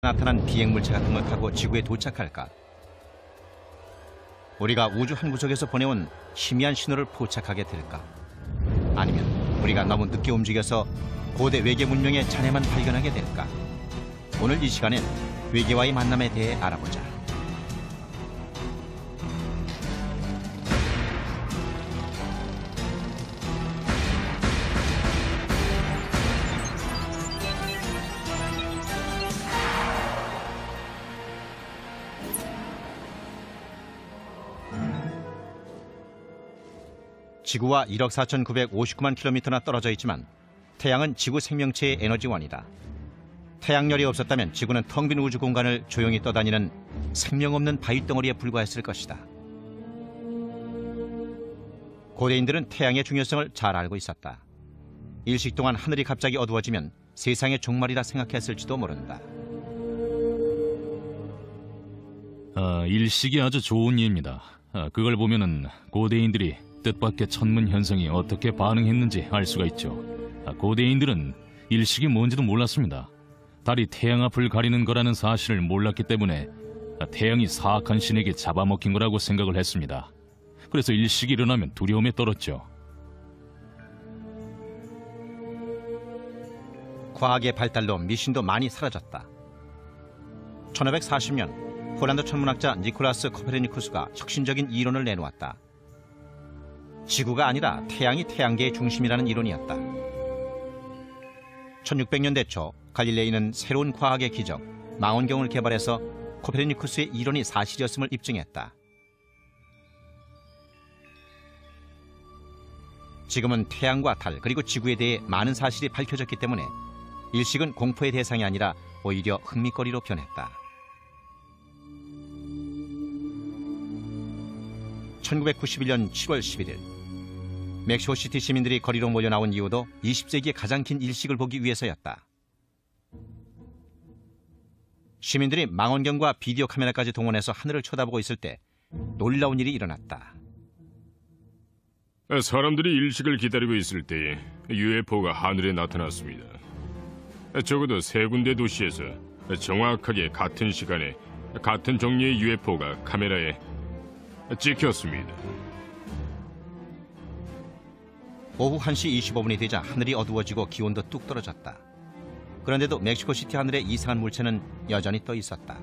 나타난 비행물체 같은 걸 타고 지구에 도착할까? 우리가 우주 한 구석에서 보내온 희미한 신호를 포착하게 될까? 아니면 우리가 너무 늦게 움직여서 고대 외계 문명의 잔해만 발견하게 될까? 오늘 이 시간엔 외계와의 만남에 대해 알아보자. 지구와 1억 4,959만 킬로미터나 떨어져 있지만 태양은 지구 생명체의 에너지원이다. 태양열이 없었다면 지구는 텅 빈 우주 공간을 조용히 떠다니는 생명 없는 바위덩어리에 불과했을 것이다. 고대인들은 태양의 중요성을 잘 알고 있었다. 일식 동안 하늘이 갑자기 어두워지면 세상의 종말이라 생각했을지도 모른다. 일식이 아주 좋은 예입니다. 그걸 보면은 고대인들이 뜻밖의 천문 현상이 어떻게 반응했는지 알 수가 있죠. 고대인들은 일식이 뭔지도 몰랐습니다. 달이 태양 앞을 가리는 거라는 사실을 몰랐기 때문에 태양이 사악한 신에게 잡아먹힌 거라고 생각을 했습니다. 그래서 일식이 일어나면 두려움에 떨었죠. 과학의 발달로 미신도 많이 사라졌다. 1540년 폴란드 천문학자 니콜라스 코페르니쿠스가 혁신적인 이론을 내놓았다. 지구가 아니라 태양이 태양계의 중심이라는 이론이었다. 1600년대 초 갈릴레이는 새로운 과학의 기적, 망원경을 개발해서 코페르니쿠스의 이론이 사실이었음을 입증했다. 지금은 태양과 달 그리고 지구에 대해 많은 사실이 밝혀졌기 때문에 일식은 공포의 대상이 아니라 오히려 흥미거리로 변했다. 1991년 7월 11일 멕시코시티 시민들이 거리로 몰려 나온 이유도 20세기의 가장 긴 일식을 보기 위해서였다. 시민들이 망원경과 비디오 카메라까지 동원해서 하늘을 쳐다보고 있을 때 놀라운 일이 일어났다. 사람들이 일식을 기다리고 있을 때 UFO가 하늘에 나타났습니다. 적어도 3군데 도시에서 정확하게 같은 시간에 같은 종류의 UFO가 카메라에 찍혔습니다. 오후 1시 25분이 되자 하늘이 어두워지고 기온도 뚝 떨어졌다. 그런데도 멕시코시티 하늘에 이상한 물체는 여전히 떠 있었다.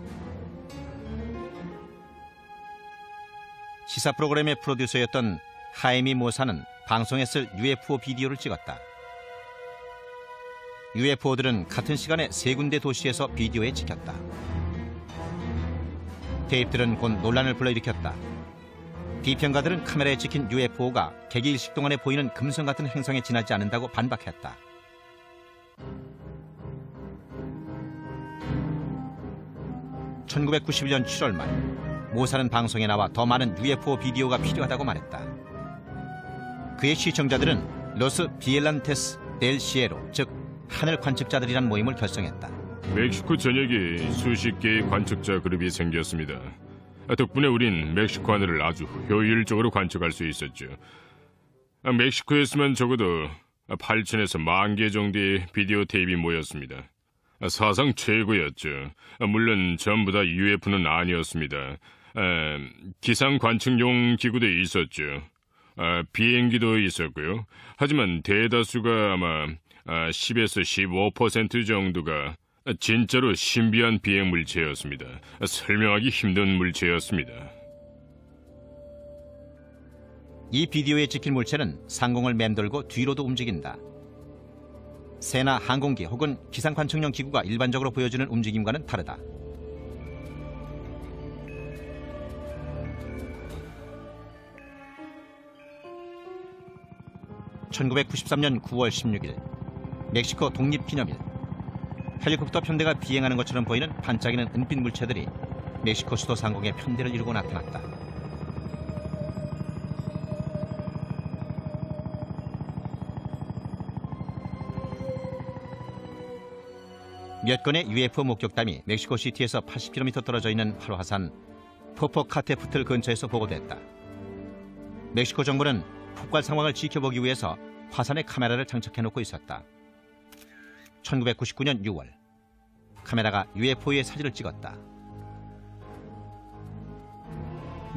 시사 프로그램의 프로듀서였던 하이미 모사는 방송에 쓸 UFO 비디오를 찍었다. UFO들은 같은 시간에 3군데 도시에서 비디오에 찍혔다. 테이프들은 곧 논란을 불러일으켰다. 비평가들은 카메라에 찍힌 UFO가 개기일식 동안에 보이는 금성 같은 행성에 지나지 않는다고 반박했다. (1991년 7월) 말 모사는 방송에 나와 더 많은 UFO 비디오가 필요하다고 말했다. 그의 시청자들은 로스 비엘란테스 델 시에로, 즉 하늘 관측자들이란 모임을 결성했다. 멕시코 전역에 수십 개의 관측자 그룹이 생겼습니다. 덕분에 우린 멕시코 하늘을 아주 효율적으로 관측할 수 있었죠. 멕시코에서만 적어도 8,000에서 10,000개 정도의 비디오 테이프가 모였습니다. 사상 최고였죠. 물론 전부 다 UFO는 아니었습니다. 기상 관측용 기구도 있었죠. 비행기도 있었고요. 하지만 대다수가 아마 10에서 15% 정도가 진짜로 신비한 비행 물체였습니다. 설명하기 힘든 물체였습니다. 이 비디오에 찍힌 물체는 상공을 맴돌고 뒤로도 움직인다. 새나 항공기 혹은 기상 관측용 기구가 일반적으로 보여주는 움직임과는 다르다. (1993년 9월 16일) 멕시코 독립기념일. 헬리콥터 편대가 비행하는 것처럼 보이는 반짝이는 은빛 물체들이 멕시코 수도 상공에 편대를 이루고 나타났다. 몇 건의 UFO 목격담이 멕시코시티에서 80km 떨어져 있는 활화산 포포카테푸틀 근처에서 보고됐다. 멕시코 정부는 폭발 상황을 지켜보기 위해서 화산에 카메라를 장착해놓고 있었다. 1999년 6월 카메라가 UFO의 사진을 찍었다.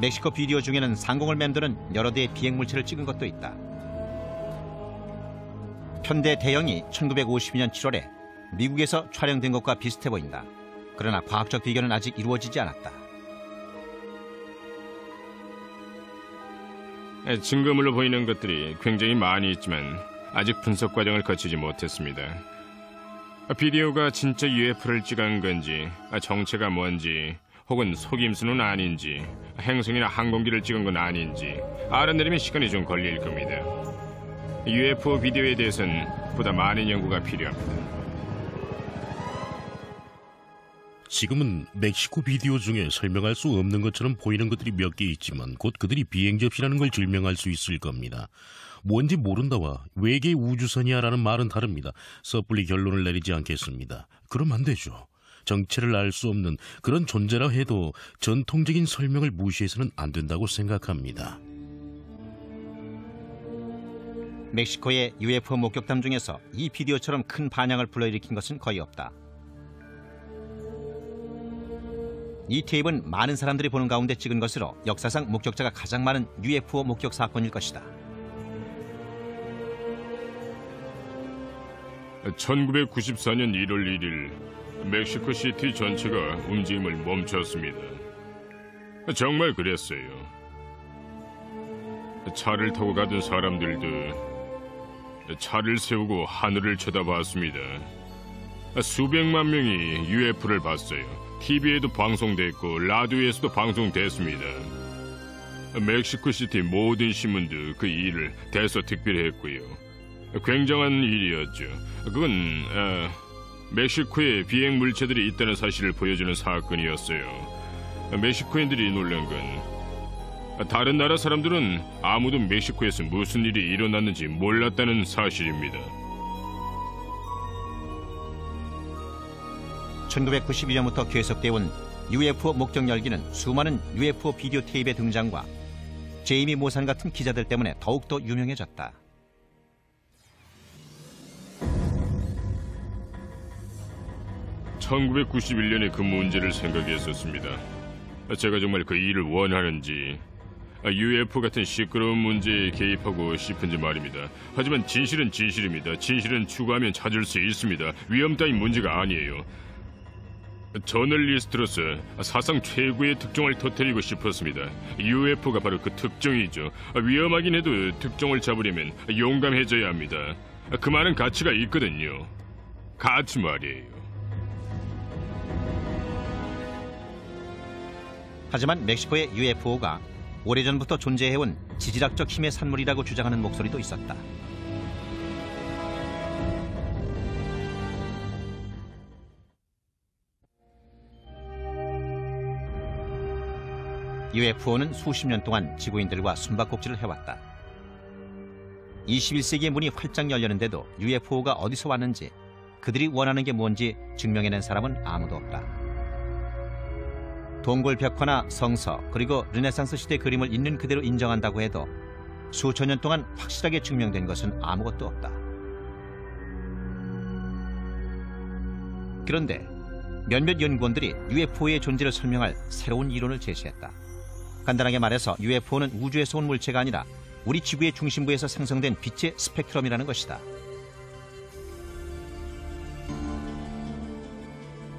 멕시코 비디오 중에는 상공을 맴도는 여러 대의 비행 물체를 찍은 것도 있다. 편대 대형이 1952년 7월에 미국에서 촬영된 것과 비슷해 보인다. 그러나 과학적 비교는 아직 이루어지지 않았다. 증거물로 보이는 것들이 굉장히 많이 있지만 아직 분석 과정을 거치지 못했습니다. 비디오가 진짜 UFO를 찍은 건지, 정체가 뭔지, 혹은 속임수는 아닌지, 행성이나 항공기를 찍은 건 아닌지 알아내려면 시간이 좀 걸릴 겁니다. UFO 비디오에 대해서는 보다 많은 연구가 필요합니다. 지금은 멕시코 비디오 중에 설명할 수 없는 것처럼 보이는 것들이 몇 개 있지만 곧 그들이 비행 접시라는 걸 증명할 수 있을 겁니다. 뭔지 모른다와 외계 우주선이야라는 말은 다릅니다. 섣불리 결론을 내리지 않겠습니다. 그럼 안 되죠. 정체를 알 수 없는 그런 존재라 해도 전통적인 설명을 무시해서는 안 된다고 생각합니다. 멕시코의 UFO 목격담 중에서 이 비디오처럼 큰 반향을 불러일으킨 것은 거의 없다. 이 테이프는 많은 사람들이 보는 가운데 찍은 것으로 역사상 목격자가 가장 많은 UFO 목격 사건일 것이다. 1994년 1월 1일 멕시코 시티 전체가 움직임을 멈췄습니다. 정말 그랬어요. 차를 타고 가던 사람들도 차를 세우고 하늘을 쳐다봤습니다. 수백만 명이 UFO를 봤어요. TV에도 방송됐고 라디오에서도 방송됐습니다. 멕시코시티 모든 신문도 그 일을 대서특필했고요. 굉장한 일이었죠. 그건 멕시코에 비행 물체들이 있다는 사실을 보여주는 사건이었어요. 멕시코인들이 놀란 건 다른 나라 사람들은 아무도 멕시코에서 무슨 일이 일어났는지 몰랐다는 사실입니다. 1992년부터 계속되어 온 UFO 목격 열기는 수많은 UFO 비디오 테이프의 등장과 제이미 모산 같은 기자들 때문에 더욱더 유명해졌다. (1991년에) 그 문제를 생각했었습니다. 제가 정말 그 일을 원하는지, UFO 같은 시끄러운 문제에 개입하고 싶은지 말입니다. 하지만 진실은 진실입니다. 진실은 추구하면 찾을 수 있습니다. 위험 따윈 문제가 아니에요. 저널리스트로서 사상 최고의 특종을 터뜨리고 싶었습니다. UFO가 바로 그 특종이죠. 위험하긴 해도 특종을 잡으려면 용감해져야 합니다. 그 많은 가치가 있거든요. 가치 말이에요. 하지만 멕시코의 UFO가 오래전부터 존재해온 지질학적 힘의 산물이라고 주장하는 목소리도 있었다. UFO는 수십 년 동안 지구인들과 숨바꼭질을 해왔다. 21세기의 문이 활짝 열렸는데도 UFO가 어디서 왔는지, 그들이 원하는 게 뭔지 증명해낸 사람은 아무도 없다. 동굴 벽화나 성서, 그리고 르네상스 시대 그림을 있는 그대로 인정한다고 해도 수천 년 동안 확실하게 증명된 것은 아무것도 없다. 그런데 몇몇 연구원들이 UFO의 존재를 설명할 새로운 이론을 제시했다. 간단하게 말해서 UFO는 우주에서 온 물체가 아니라 우리 지구의 중심부에서 생성된 빛의 스펙트럼이라는 것이다.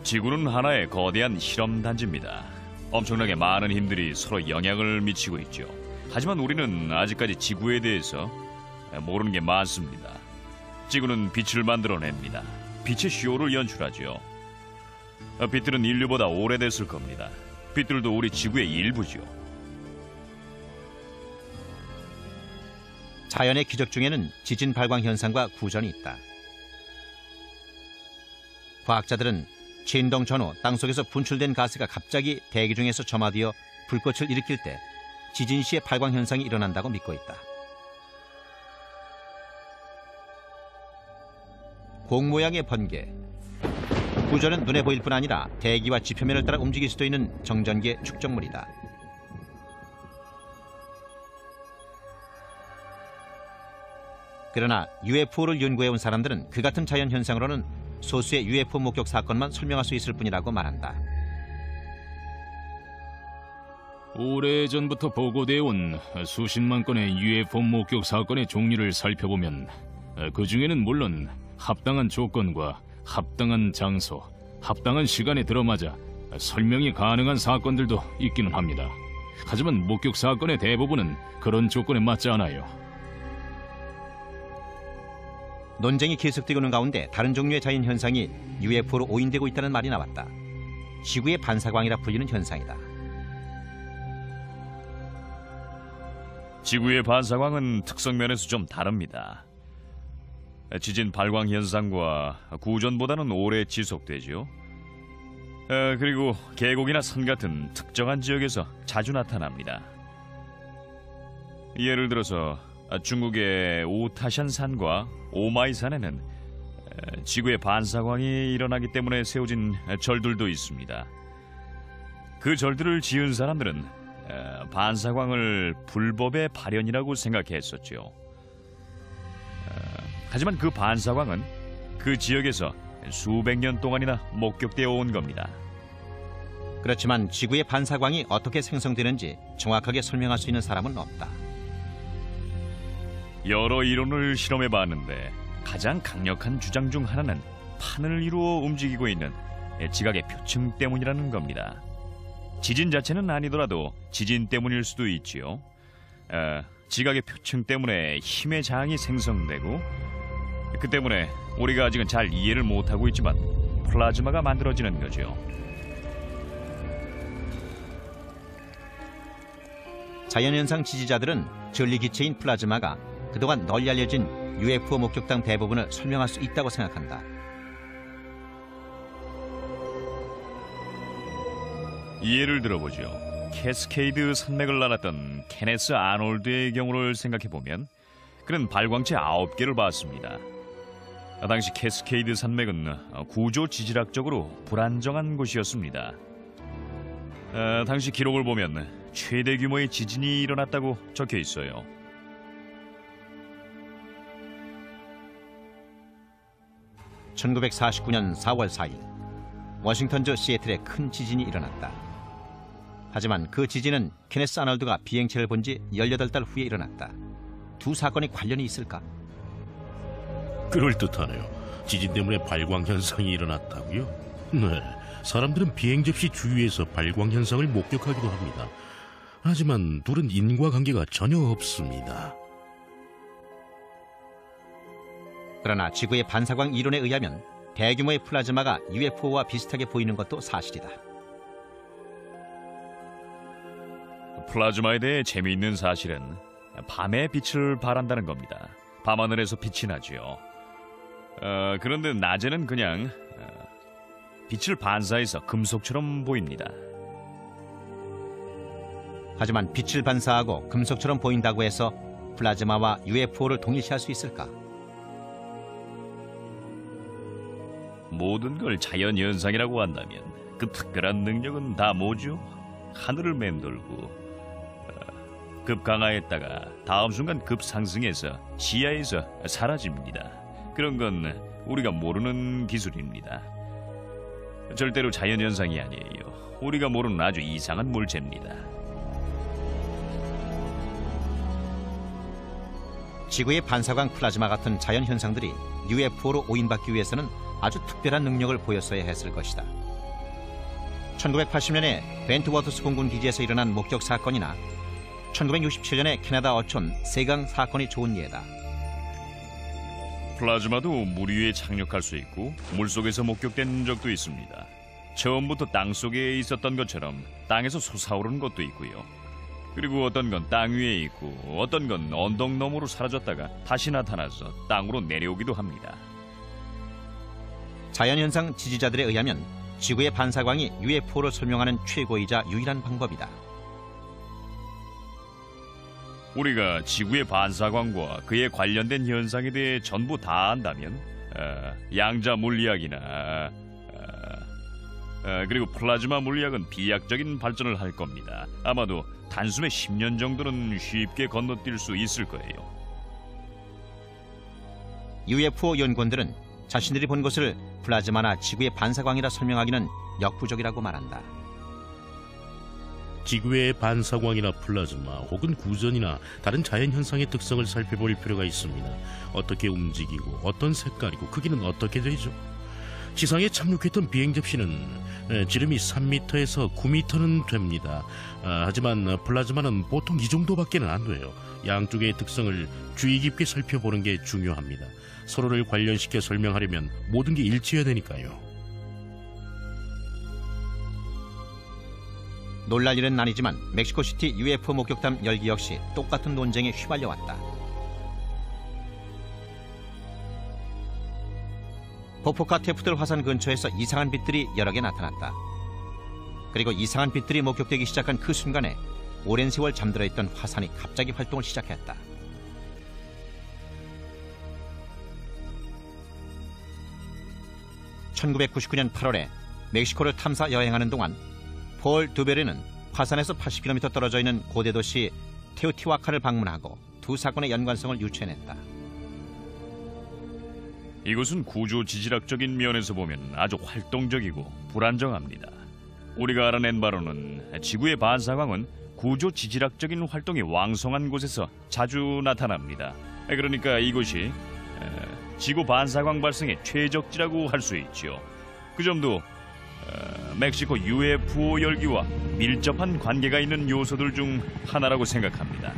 지구는 하나의 거대한 실험 단지입니다. 엄청나게 많은 힘들이 서로 영향을 미치고 있죠. 하지만 우리는 아직까지 지구에 대해서 모르는 게 많습니다. 지구는 빛을 만들어냅니다. 빛의 쇼를 연출하죠. 빛들은 인류보다 오래됐을 겁니다. 빛들도 우리 지구의 일부죠. 자연의 기적 중에는 지진 발광 현상과 구전이 있다. 과학자들은 진동 전후 땅속에서 분출된 가스가 갑자기 대기 중에서 점화되어 불꽃을 일으킬 때 지진 시의 발광 현상이 일어난다고 믿고 있다. 공 모양의 번개. 구전은 눈에 보일 뿐 아니라 대기와 지표면을 따라 움직일 수도 있는 정전기의 축적물이다. 그러나 UFO를 연구해온 사람들은 그 같은 자연 현상으로는 소수의 UFO 목격 사건만 설명할 수 있을 뿐이라고 말한다. 오래전부터 보고되어 온 수십만 건의 UFO 목격 사건의 종류를 살펴보면 그 중에는 물론 합당한 조건과 합당한 장소, 합당한 시간에 들어맞아 설명이 가능한 사건들도 있기는 합니다. 하지만 목격 사건의 대부분은 그런 조건에 맞지 않아요. 논쟁이 계속되고 있는 가운데 다른 종류의 자연현상이 UFO로 오인되고 있다는 말이 나왔다. 지구의 반사광이라 불리는 현상이다. 지구의 반사광은 특성면에서 좀 다릅니다. 지진 발광 현상과 구전보다는 오래 지속되죠. 그리고 계곡이나 산 같은 특정한 지역에서 자주 나타납니다. 예를 들어서 중국의 우타샨산과 오마이산에는 지구의 반사광이 일어나기 때문에 세워진 절들도 있습니다. 그 절들을 지은 사람들은 반사광을 불법의 발현이라고 생각했었죠. 하지만 그 반사광은 그 지역에서 수백 년 동안이나 목격되어 온 겁니다. 그렇지만 지구의 반사광이 어떻게 생성되는지 정확하게 설명할 수 있는 사람은 없다. 여러 이론을 실험해 봤는데 가장 강력한 주장 중 하나는 판을 이루어 움직이고 있는 지각의 표층 때문이라는 겁니다. 지진 자체는 아니더라도 지진 때문일 수도 있지요. 지각의 표층 때문에 힘의 장이 생성되고, 그 때문에 우리가 아직은 잘 이해를 못하고 있지만 플라즈마가 만들어지는 거죠. 자연현상 지지자들은 전리기체인 플라즈마가 그동안 널리 알려진 UFO 목격담 대부분을 설명할 수 있다고 생각한다. 예를 들어보죠. 캐스케이드 산맥을 날았던 케네스 아놀드의 경우를 생각해보면 그는 발광체 9개를 봤습니다. 당시 캐스케이드 산맥은 구조 지질학적으로 불안정한 곳이었습니다. 당시 기록을 보면 최대 규모의 지진이 일어났다고 적혀 있어요. (1949년 4월 4일) 워싱턴주 시애틀에 큰 지진이 일어났다. 하지만 그 지진은 케네스 아놀드가 비행체를 본 지 18달 후에 일어났다. 두 사건이 관련이 있을까? 그럴듯하네요. 지진 때문에 발광 현상이 일어났다고요? 네, 사람들은 비행 접시 주위에서 발광 현상을 목격하기도 합니다. 하지만 둘은 인과관계가 전혀 없습니다. 그러나 지구의 반사광 이론에 의하면 대규모의 플라즈마가 UFO와 비슷하게 보이는 것도 사실이다. 플라즈마에 대해 재미있는 사실은 밤에 빛을 발한다는 겁니다. 밤하늘에서 빛이 나죠. 그런데 낮에는 그냥 빛을 반사해서 금속처럼 보입니다. 하지만 빛을 반사하고 금속처럼 보인다고 해서 플라즈마와 UFO를 동일시할 수 있을까? 모든 걸 자연현상이라고 한다면 그 특별한 능력은 다 뭐죠? 하늘을 맴돌고 급 강하했다가 다음 순간 급 상승해서 시야에서 사라집니다. 그런 건 우리가 모르는 기술입니다. 절대로 자연현상이 아니에요. 우리가 모르는 아주 이상한 물체입니다. 지구의 반사광 플라즈마 같은 자연현상들이 UFO로 오인받기 위해서는 아주 특별한 능력을 보였어야 했을 것이다. 1980년에 벤트워터스 공군 기지에서 일어난 목격 사건이나 1967년에 캐나다 어촌 세강 사건이 좋은 예다. 플라즈마도 물 위에 착륙할 수 있고 물속에서 목격된 적도 있습니다. 처음부터 땅 속에 있었던 것처럼 땅에서 솟아오르는 것도 있고요. 그리고 어떤 건 땅 위에 있고 어떤 건 언덕 너머로 사라졌다가 다시 나타나서 땅으로 내려오기도 합니다. 자연현상 지지자들에 의하면 지구의 반사광이 UFO를 설명하는 최고이자 유일한 방법이다. 우리가 지구의 반사광과 그에 관련된 현상에 대해 전부 다 안다면 양자 물리학이나 그리고 플라즈마 물리학은 비약적인 발전을 할 겁니다. 아마도 단숨에 10년 정도는 쉽게 건너뛸 수 있을 거예요. UFO 연구원들은 자신들이 본 것을 플라즈마나 지구의 반사광이라 설명하기는 역부족이라고 말한다. 지구의 반사광이나 플라즈마 혹은 구전이나 다른 자연현상의 특성을 살펴볼 필요가 있습니다. 어떻게 움직이고 어떤 색깔이고 크기는 어떻게 되죠? 지상에 착륙했던 비행접시는 지름이 3m에서 9m는 됩니다. 하지만 플라즈마는 보통 이 정도밖에는 안 돼요. 양쪽의 특성을 주의 깊게 살펴보는 게 중요합니다. 서로를 관련시켜 설명하려면 모든 게 일치해야 되니까요. 놀랄 일은 아니지만 멕시코시티 UFO 목격담 열기 역시 똑같은 논쟁에 휘말려왔다. 포포카테프들 화산 근처에서 이상한 빛들이 여러 개 나타났다. 그리고 이상한 빛들이 목격되기 시작한 그 순간에 오랜 세월 잠들어 있던 화산이 갑자기 활동을 시작했다. (1999년 8월에) 멕시코를 탐사 여행하는 동안 폴 두베르는 화산에서 80km 떨어져 있는 고대 도시 테오티와칸을 방문하고 두 사건의 연관성을 유추해냈다. 이곳은 구조 지질학적인 면에서 보면 아주 활동적이고 불안정합니다. 우리가 알아낸 바로는 지구의 반사광은 구조 지질학적인 활동이 왕성한 곳에서 자주 나타납니다. 그러니까 이곳이 지구 반사광 발생의 최적지라고 할 수 있죠. 그 점도 멕시코 UFO 열기와 밀접한 관계가 있는 요소들 중 하나라고 생각합니다.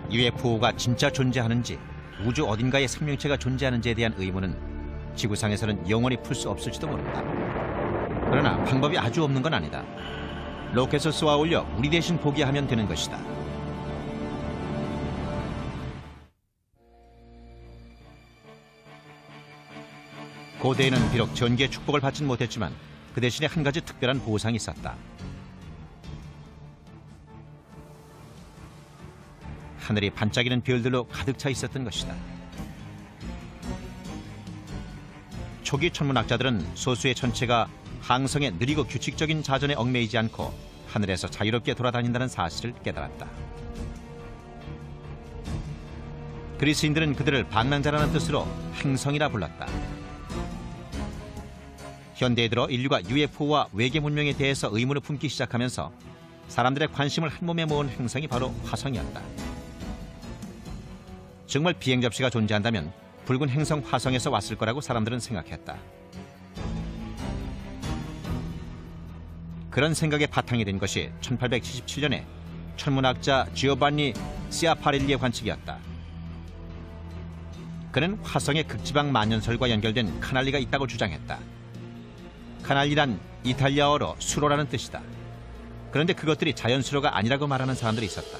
UFO가 진짜 존재하는지 우주 어딘가에 생명체가 존재하는지에 대한 의문은 지구상에서는 영원히 풀 수 없을지도 모른다. 그러나 방법이 아주 없는 건 아니다. 로켓을 쏘아 올려 우리 대신 보게 하면 되는 것이다. 고대에는 비록 전기의 축복을 받진 못했지만 그 대신에 한 가지 특별한 보상이 있었다. 하늘이 반짝이는 별들로 가득 차 있었던 것이다. 초기 천문학자들은 소수의 천체가 항성의 느리고 규칙적인 자전에 얽매이지 않고 하늘에서 자유롭게 돌아다닌다는 사실을 깨달았다. 그리스인들은 그들을 방랑자라는 뜻으로 행성이라 불렀다. 현대에 들어 인류가 UFO와 외계 문명에 대해서 의문을 품기 시작하면서 사람들의 관심을 한몸에 모은 행성이 바로 화성이었다. 정말 비행접시가 존재한다면 붉은 행성 화성에서 왔을 거라고 사람들은 생각했다. 그런 생각의 바탕이 된 것이 1877년에 천문학자 지오반니 시아파렐리의 관측이었다. 그는 화성의 극지방 만년설과 연결된 카날리가 있다고 주장했다. 카날리란 이탈리아어로 수로라는 뜻이다. 그런데 그것들이 자연수로가 아니라고 말하는 사람들이 있었다.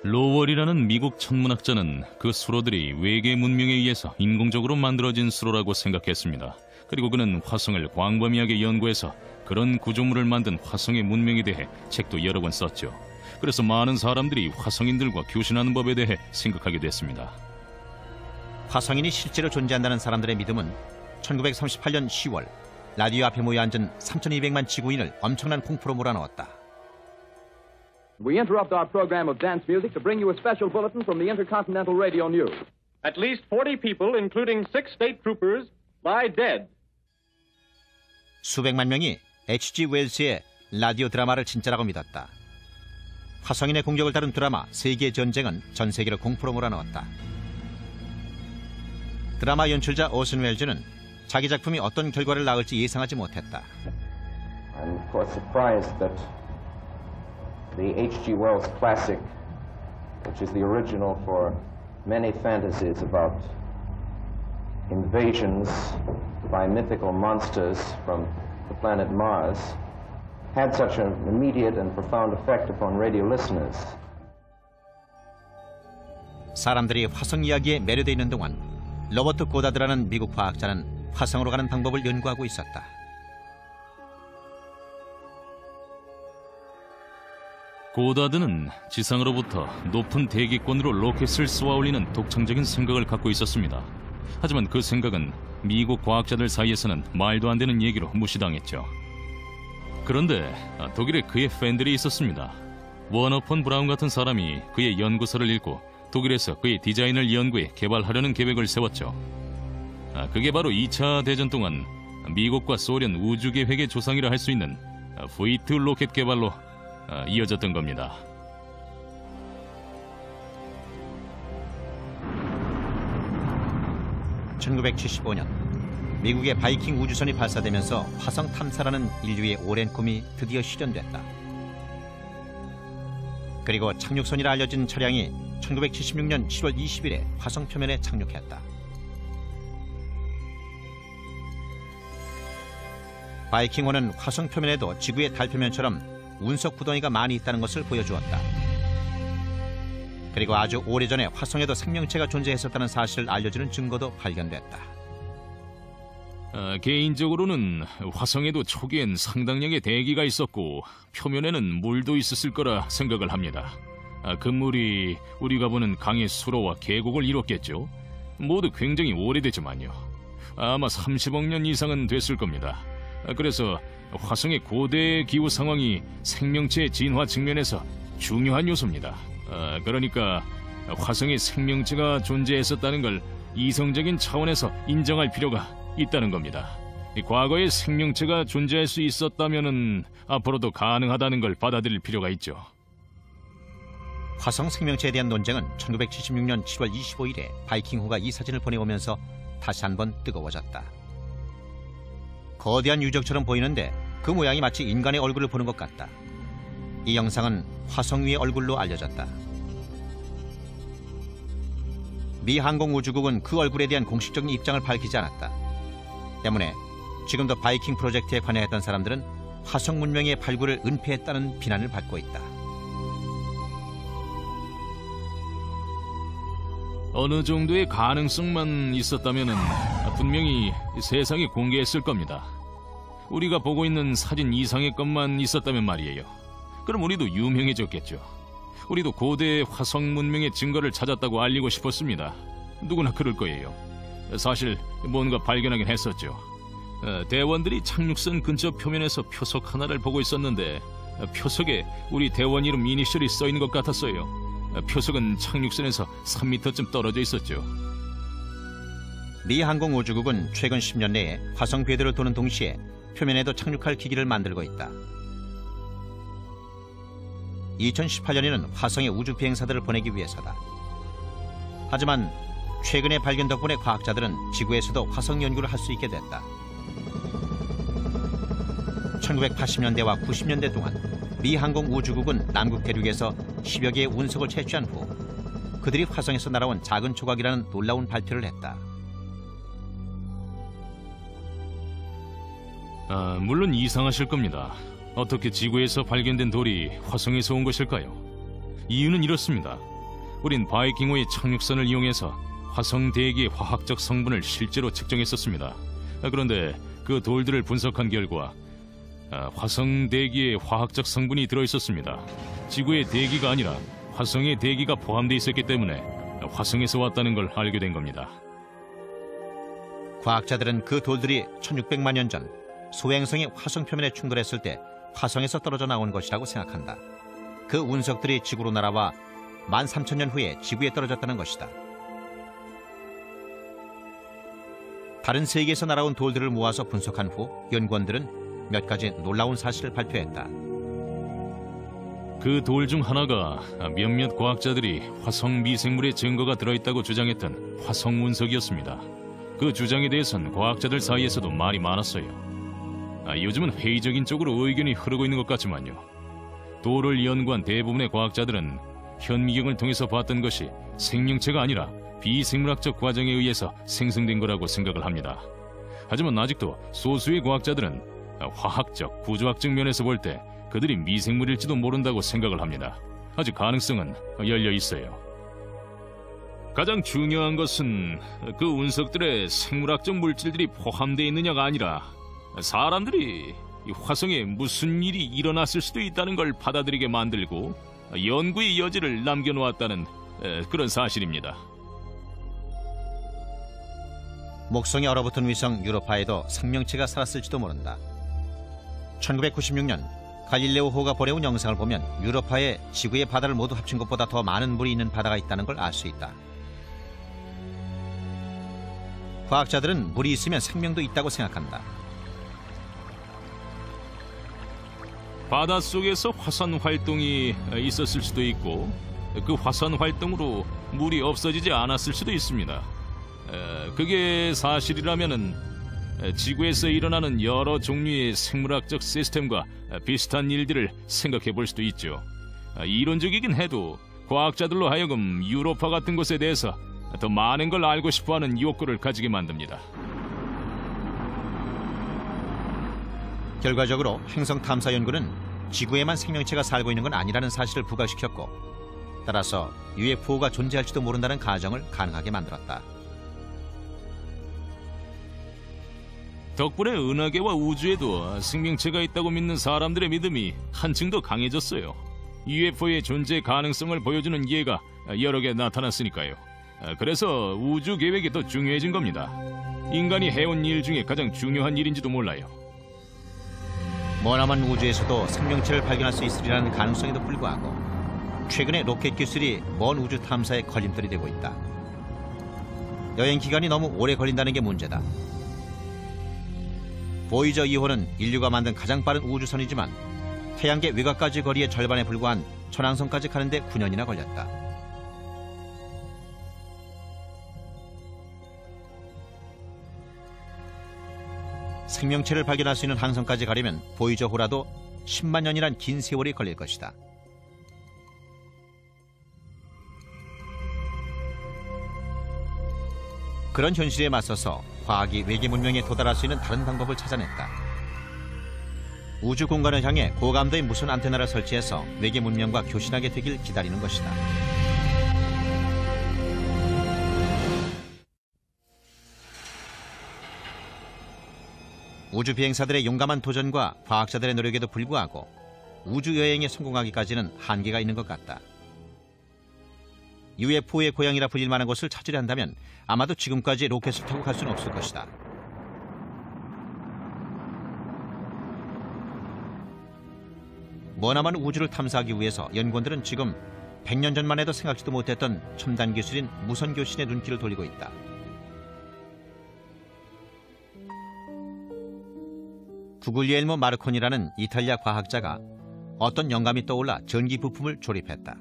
로월이라는 미국 천문학자는 그 수로들이 외계 문명에 의해서 인공적으로 만들어진 수로라고 생각했습니다. 그리고 그는 화성을 광범위하게 연구해서 그런 구조물을 만든 화성의 문명에 대해 책도 여러 권 썼죠. 그래서 많은 사람들이 화성인들과 교신하는 법에 대해 생각하게 됐습니다. 화성인이 실제로 존재한다는 사람들의 믿음은 1938년 10월 라디오 앞에 모여 앉은 3,200만 지구인을 엄청난 공포로 몰아넣었다. We interrupt our program of dance music to bring you a special bulletin from the Intercontinental Radio News. At least 40 people, including 6 state troopers, lie dead. 수백만 명이 H.G. 웰스의 라디오 드라마를 진짜라고 믿었다. 화성인의 공격을 다룬 드라마 세계의 전쟁은 전 세계를 공포로 몰아넣었다. 드라마 연출자 오슨 웰즈는 자기 작품이 어떤 결과를 낳을지 예상하지 못했다. I'm of course surprised that the H.G. Wells classic, which is the original for many fantasies about invasions by mythical monsters from the planet Mars, had such an immediate and profound effect upon radio listeners. 사람들이 화성 이야기에 매료돼 있는 동안 로버트 고다드라는 미국 과학자는 화성으로 가는 방법을 연구하고 있었다. 고다드는 지상으로부터 높은 대기권으로 로켓을 쏘아 올리는 독창적인 생각을 갖고 있었습니다. 하지만 그 생각은 미국 과학자들 사이에서는 말도 안 되는 얘기로 무시당했죠. 그런데 독일에 그의 팬들이 있었습니다. 워너 폰 브라운 같은 사람이 그의 연구서를 읽고 독일에서 그의 디자인을 연구해 개발하려는 계획을 세웠죠. 그게 바로 2차 대전 동안 미국과 소련 우주계획의 조상이라 할 수 있는 V2 로켓 개발로 이어졌던 겁니다. (1975년) 미국의 바이킹 우주선이 발사되면서 화성 탐사라는 인류의 오랜 꿈이 드디어 실현됐다. 그리고 착륙선이라 알려진 차량이 1976년 7월 20일에 화성 표면에 착륙했다. 바이킹1은 화성 표면에도 지구의 달 표면처럼 운석 구덩이가 많이 있다는 것을 보여주었다. 그리고 아주 오래전에 화성에도 생명체가 존재했었다는 사실을 알려주는 증거도 발견됐다. 개인적으로는 화성에도 초기엔 상당량의 대기가 있었고 표면에는 물도 있었을 거라 생각을 합니다. 그 물이 우리가 보는 강의 수로와 계곡을 이뤘겠죠. 모두 굉장히 오래되지만요. 아마 30억 년 이상은 됐을 겁니다. 그래서 화성의 고대 기후 상황이 생명체의 진화 측면에서 중요한 요소입니다. 그러니까 화성에 생명체가 존재했었다는 걸 이성적인 차원에서 인정할 필요가 있다는 겁니다. 과거에 생명체가 존재할 수 있었다면은 앞으로도 가능하다는 걸 받아들일 필요가 있죠. 화성 생명체에 대한 논쟁은 1976년 7월 25일에 바이킹호가 이 사진을 보내오면서 다시 한번 뜨거워졌다. 거대한 유적처럼 보이는데 그 모양이 마치 인간의 얼굴을 보는 것 같다. 이 영상은 화성 위의 얼굴로 알려졌다. 미 항공우주국은 그 얼굴에 대한 공식적인 입장을 밝히지 않았다. 때문에 지금도 바이킹 프로젝트에 관여했던 사람들은 화성 문명의 발굴을 은폐했다는 비난을 받고 있다. 어느 정도의 가능성만 있었다면은 분명히 세상에 공개했을 겁니다. 우리가 보고 있는 사진 이상의 것만 있었다면 말이에요. 그럼 우리도 유명해졌겠죠. 우리도 고대 화성 문명의 증거를 찾았다고 알리고 싶었습니다. 누구나 그럴 거예요. 사실 뭔가 발견하긴 했었죠. 대원들이 착륙선 근처 표면에서 표석 하나를 보고 있었는데 표석에 우리 대원 이름 이니셜이 써있는 것 같았어요. 표석은 착륙선에서 3m쯤 떨어져 있었죠. 미 항공우주국은 최근 10년 내에 화성 궤도를 도는 동시에 표면에도 착륙할 기기를 만들고 있다. 2018년에는 화성에 우주 비행사들을 보내기 위해서다. 하지만 최근의 발견 덕분에 과학자들은 지구에서도 화성 연구를 할 수 있게 됐다. 1980년대와 90년대 동안 미 항공우주국은 남극 대륙에서 10여 개의 운석을 채취한 후 그들이 화성에서 날아온 작은 조각이라는 놀라운 발표를 했다. 물론 이상하실 겁니다. 어떻게 지구에서 발견된 돌이 화성에서 온 것일까요? 이유는 이렇습니다. 우린 바이킹호의 착륙선을 이용해서 화성 대기의 화학적 성분을 실제로 측정했었습니다. 그런데 그 돌들을 분석한 결과 화성 대기에 화학적 성분이 들어있었습니다. 지구의 대기가 아니라 화성의 대기가 포함되어 있었기 때문에 화성에서 왔다는 걸 알게 된 겁니다. 과학자들은 그 돌들이 1600만 년 전 소행성이 화성 표면에 충돌했을 때 화성에서 떨어져 나온 것이라고 생각한다. 그 운석들이 지구로 날아와 13,000년 후에 지구에 떨어졌다는 것이다. 다른 세계에서 날아온 돌들을 모아서 분석한 후 연구원들은 몇 가지 놀라운 사실을 발표했다. 그 돌 중 하나가 몇몇 과학자들이 화성 미생물의 증거가 들어있다고 주장했던 화성 운석이었습니다. 그 주장에 대해서는 과학자들 사이에서도 말이 많았어요. 요즘은 회의적인 쪽으로 의견이 흐르고 있는 것 같지만요. 돌을 연구한 대부분의 과학자들은 현미경을 통해서 봤던 것이 생명체가 아니라 비생물학적 과정에 의해서 생성된 거라고 생각을 합니다. 하지만 아직도 소수의 과학자들은 화학적, 구조학적 면에서 볼 때 그들이 미생물일지도 모른다고 생각을 합니다. 아직 가능성은 열려 있어요. 가장 중요한 것은 그 운석들에 생물학적 물질들이 포함되어 있느냐가 아니라 사람들이 화성에 무슨 일이 일어났을 수도 있다는 걸 받아들이게 만들고 연구의 여지를 남겨놓았다는 그런 사실입니다. 목성에 얼어붙은 위성 유로파에도 생명체가 살았을지도 모른다. 1996년 갈릴레오호가 보내온 영상을 보면 유로파에 지구의 바다를 모두 합친 것보다 더 많은 물이 있는 바다가 있다는 걸 알 수 있다. 과학자들은 물이 있으면 생명도 있다고 생각한다. 바닷속에서 화산 활동이 있었을 수도 있고 그 화산 활동으로 물이 없어지지 않았을 수도 있습니다. 그게 사실이라면은 지구에서 일어나는 여러 종류의 생물학적 시스템과 비슷한 일들을 생각해 볼 수도 있죠. 이론적이긴 해도 과학자들로 하여금 유로파 같은 곳에 대해서 더 많은 걸 알고 싶어하는 욕구를 가지게 만듭니다. 결과적으로 행성 탐사 연구는 지구에만 생명체가 살고 있는 건 아니라는 사실을 부각시켰고, 따라서 UFO가 존재할지도 모른다는 가정을 가능하게 만들었다. 덕분에 은하계와 우주에도 생명체가 있다고 믿는 사람들의 믿음이 한층 더 강해졌어요. UFO의 존재 가능성을 보여주는 예가 여러 개 나타났으니까요. 그래서 우주 계획이 더 중요해진 겁니다. 인간이 해온 일 중에 가장 중요한 일인지도 몰라요. 머나먼 우주에서도 생명체를 발견할 수 있으리라는 가능성에도 불구하고 최근에 로켓 기술이 먼 우주 탐사에 걸림돌이 되고 있다. 여행 기간이 너무 오래 걸린다는 게 문제다. 보이저 2호는 인류가 만든 가장 빠른 우주선이지만 태양계 외곽까지 거리의 절반에 불과한 천왕성까지 가는데 9년이나 걸렸다. 생명체를 발견할 수 있는 항성까지 가려면 보이저호라도 10만 년이란 긴 세월이 걸릴 것이다. 그런 현실에 맞서서 과학이 외계 문명에 도달할 수 있는 다른 방법을 찾아냈다. 우주 공간을 향해 고감도의 무선 안테나를 설치해서 외계 문명과 교신하게 되길 기다리는 것이다. 우주 비행사들의 용감한 도전과 과학자들의 노력에도 불구하고 우주 여행에 성공하기까지는 한계가 있는 것 같다. UFO의 고향이라 불릴 만한 곳을 찾으려 한다면 아마도 지금까지 로켓을 타고 갈 수는 없을 것이다. 머나먼 우주를 탐사하기 위해서 연구원들은 지금 100년 전만 해도 생각지도 못했던 첨단 기술인 무선 교신에 눈길을 돌리고 있다. 구글리엘모 마르코니라는 이탈리아 과학자가 어떤 영감이 떠올라 전기 부품을 조립했다.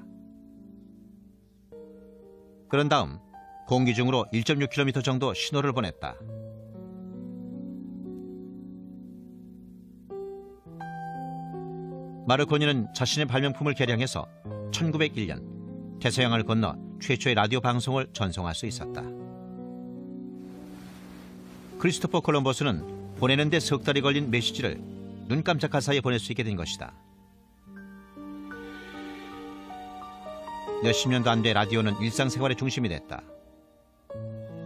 그런 다음 공기 중으로 1.6km 정도 신호를 보냈다. 마르코니는 자신의 발명품을 개량해서 1901년 대서양을 건너 최초의 라디오 방송을 전송할 수 있었다. 크리스토퍼 콜럼버스는 보내는 데 석 달이 걸린 메시지를 눈 깜짝할 사이에 보낼 수 있게 된 것이다. 몇십 년도 안 돼 라디오는 일상생활의 중심이 됐다.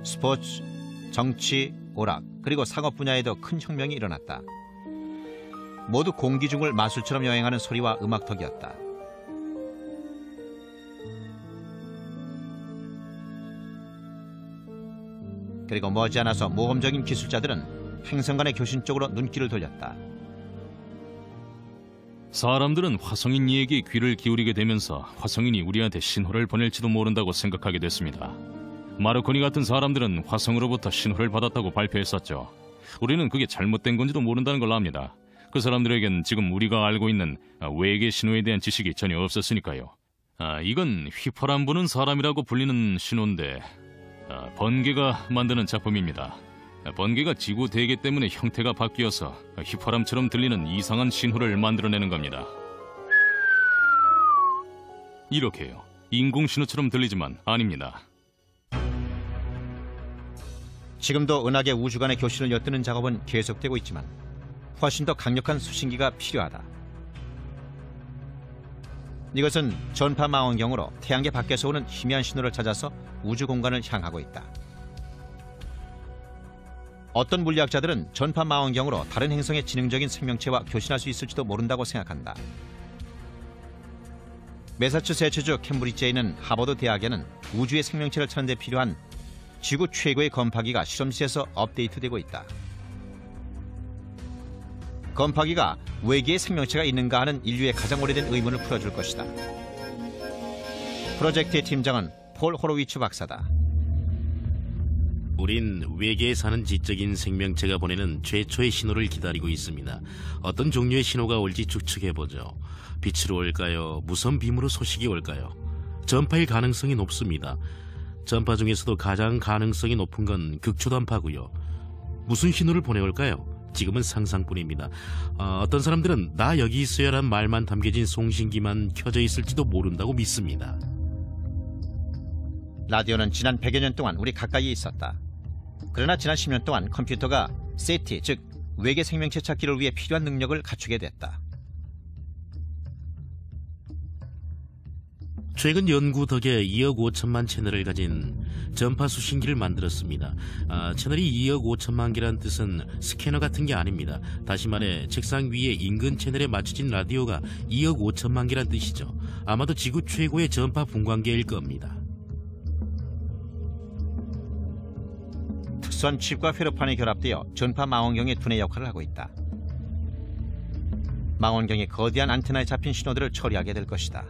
스포츠, 정치, 오락, 그리고 상업 분야에도 큰 혁명이 일어났다. 모두 공기 중을 마술처럼 여행하는 소리와 음악덕이었다. 그리고 머지않아서 모험적인 기술자들은 행성 간의 교신 쪽으로 눈길을 돌렸다. 사람들은 화성인 얘기에 귀를 기울이게 되면서 화성인이 우리한테 신호를 보낼지도 모른다고 생각하게 됐습니다. 마르코니 같은 사람들은 화성으로부터 신호를 받았다고 발표했었죠. 우리는 그게 잘못된 건지도 모른다는 걸 압니다. 그 사람들에겐 지금 우리가 알고 있는 외계 신호에 대한 지식이 전혀 없었으니까요. 이건 휘파람 부는 사람이라고 불리는 신호인데 번개가 만드는 작품입니다. 번개가 지구 대기 때문에 형태가 바뀌어서 휘파람처럼 들리는 이상한 신호를 만들어내는 겁니다. 이렇게요. 인공신호처럼 들리지만 아닙니다. 지금도 은하계 우주 간의 교신을 엿드는 작업은 계속되고 있지만 훨씬 더 강력한 수신기가 필요하다. 이것은 전파 망원경으로 태양계 밖에서 오는 희미한 신호를 찾아서 우주 공간을 향하고 있다. 어떤 물리학자들은 전파 망원경으로 다른 행성의 지능적인 생명체와 교신할 수 있을지도 모른다고 생각한다. 매사추세츠주 캠브리지에 있는 하버드 대학에는 우주의 생명체를 찾는 데 필요한 지구 최고의 건파기가 실험실에서 업데이트되고 있다. 건파기가 외계에 생명체가 있는가 하는 인류의 가장 오래된 의문을 풀어줄 것이다. 프로젝트의 팀장은 폴 호로위츠 박사다. 우린 외계에 사는 지적인 생명체가 보내는 최초의 신호를 기다리고 있습니다. 어떤 종류의 신호가 올지 추측해보죠. 빛으로 올까요? 무선 빔으로 소식이 올까요? 전파일 가능성이 높습니다. 전파 중에서도 가장 가능성이 높은 건 극초단파고요. 무슨 신호를 보내올까요? 지금은 상상뿐입니다. 어떤 사람들은 나 여기 있어요란 말만 담겨진 송신기만 켜져 있을지도 모른다고 믿습니다. 라디오는 지난 100여 년 동안 우리 가까이에 있었다. 그러나 지난 10년 동안 컴퓨터가 세티, 즉 외계 생명체 찾기를 위해 필요한 능력을 갖추게 됐다. 최근 연구 덕에 2억 5천만 채널을 가진 전파 수신기를 만들었습니다. 채널이 2억 5천만 개란 뜻은 스캐너 같은 게 아닙니다. 다시 말해 책상 위에 인근 채널에 맞춰진 라디오가 2억 5천만 개란 뜻이죠. 아마도 지구 최고의 전파 분광계일 겁니다. 특수한 칩과 회로판이 결합되어 전파 망원경의 두뇌 역할을 하고 있다. 망원경의 거대한 안테나에 잡힌 신호들을 처리하게 될 것이다.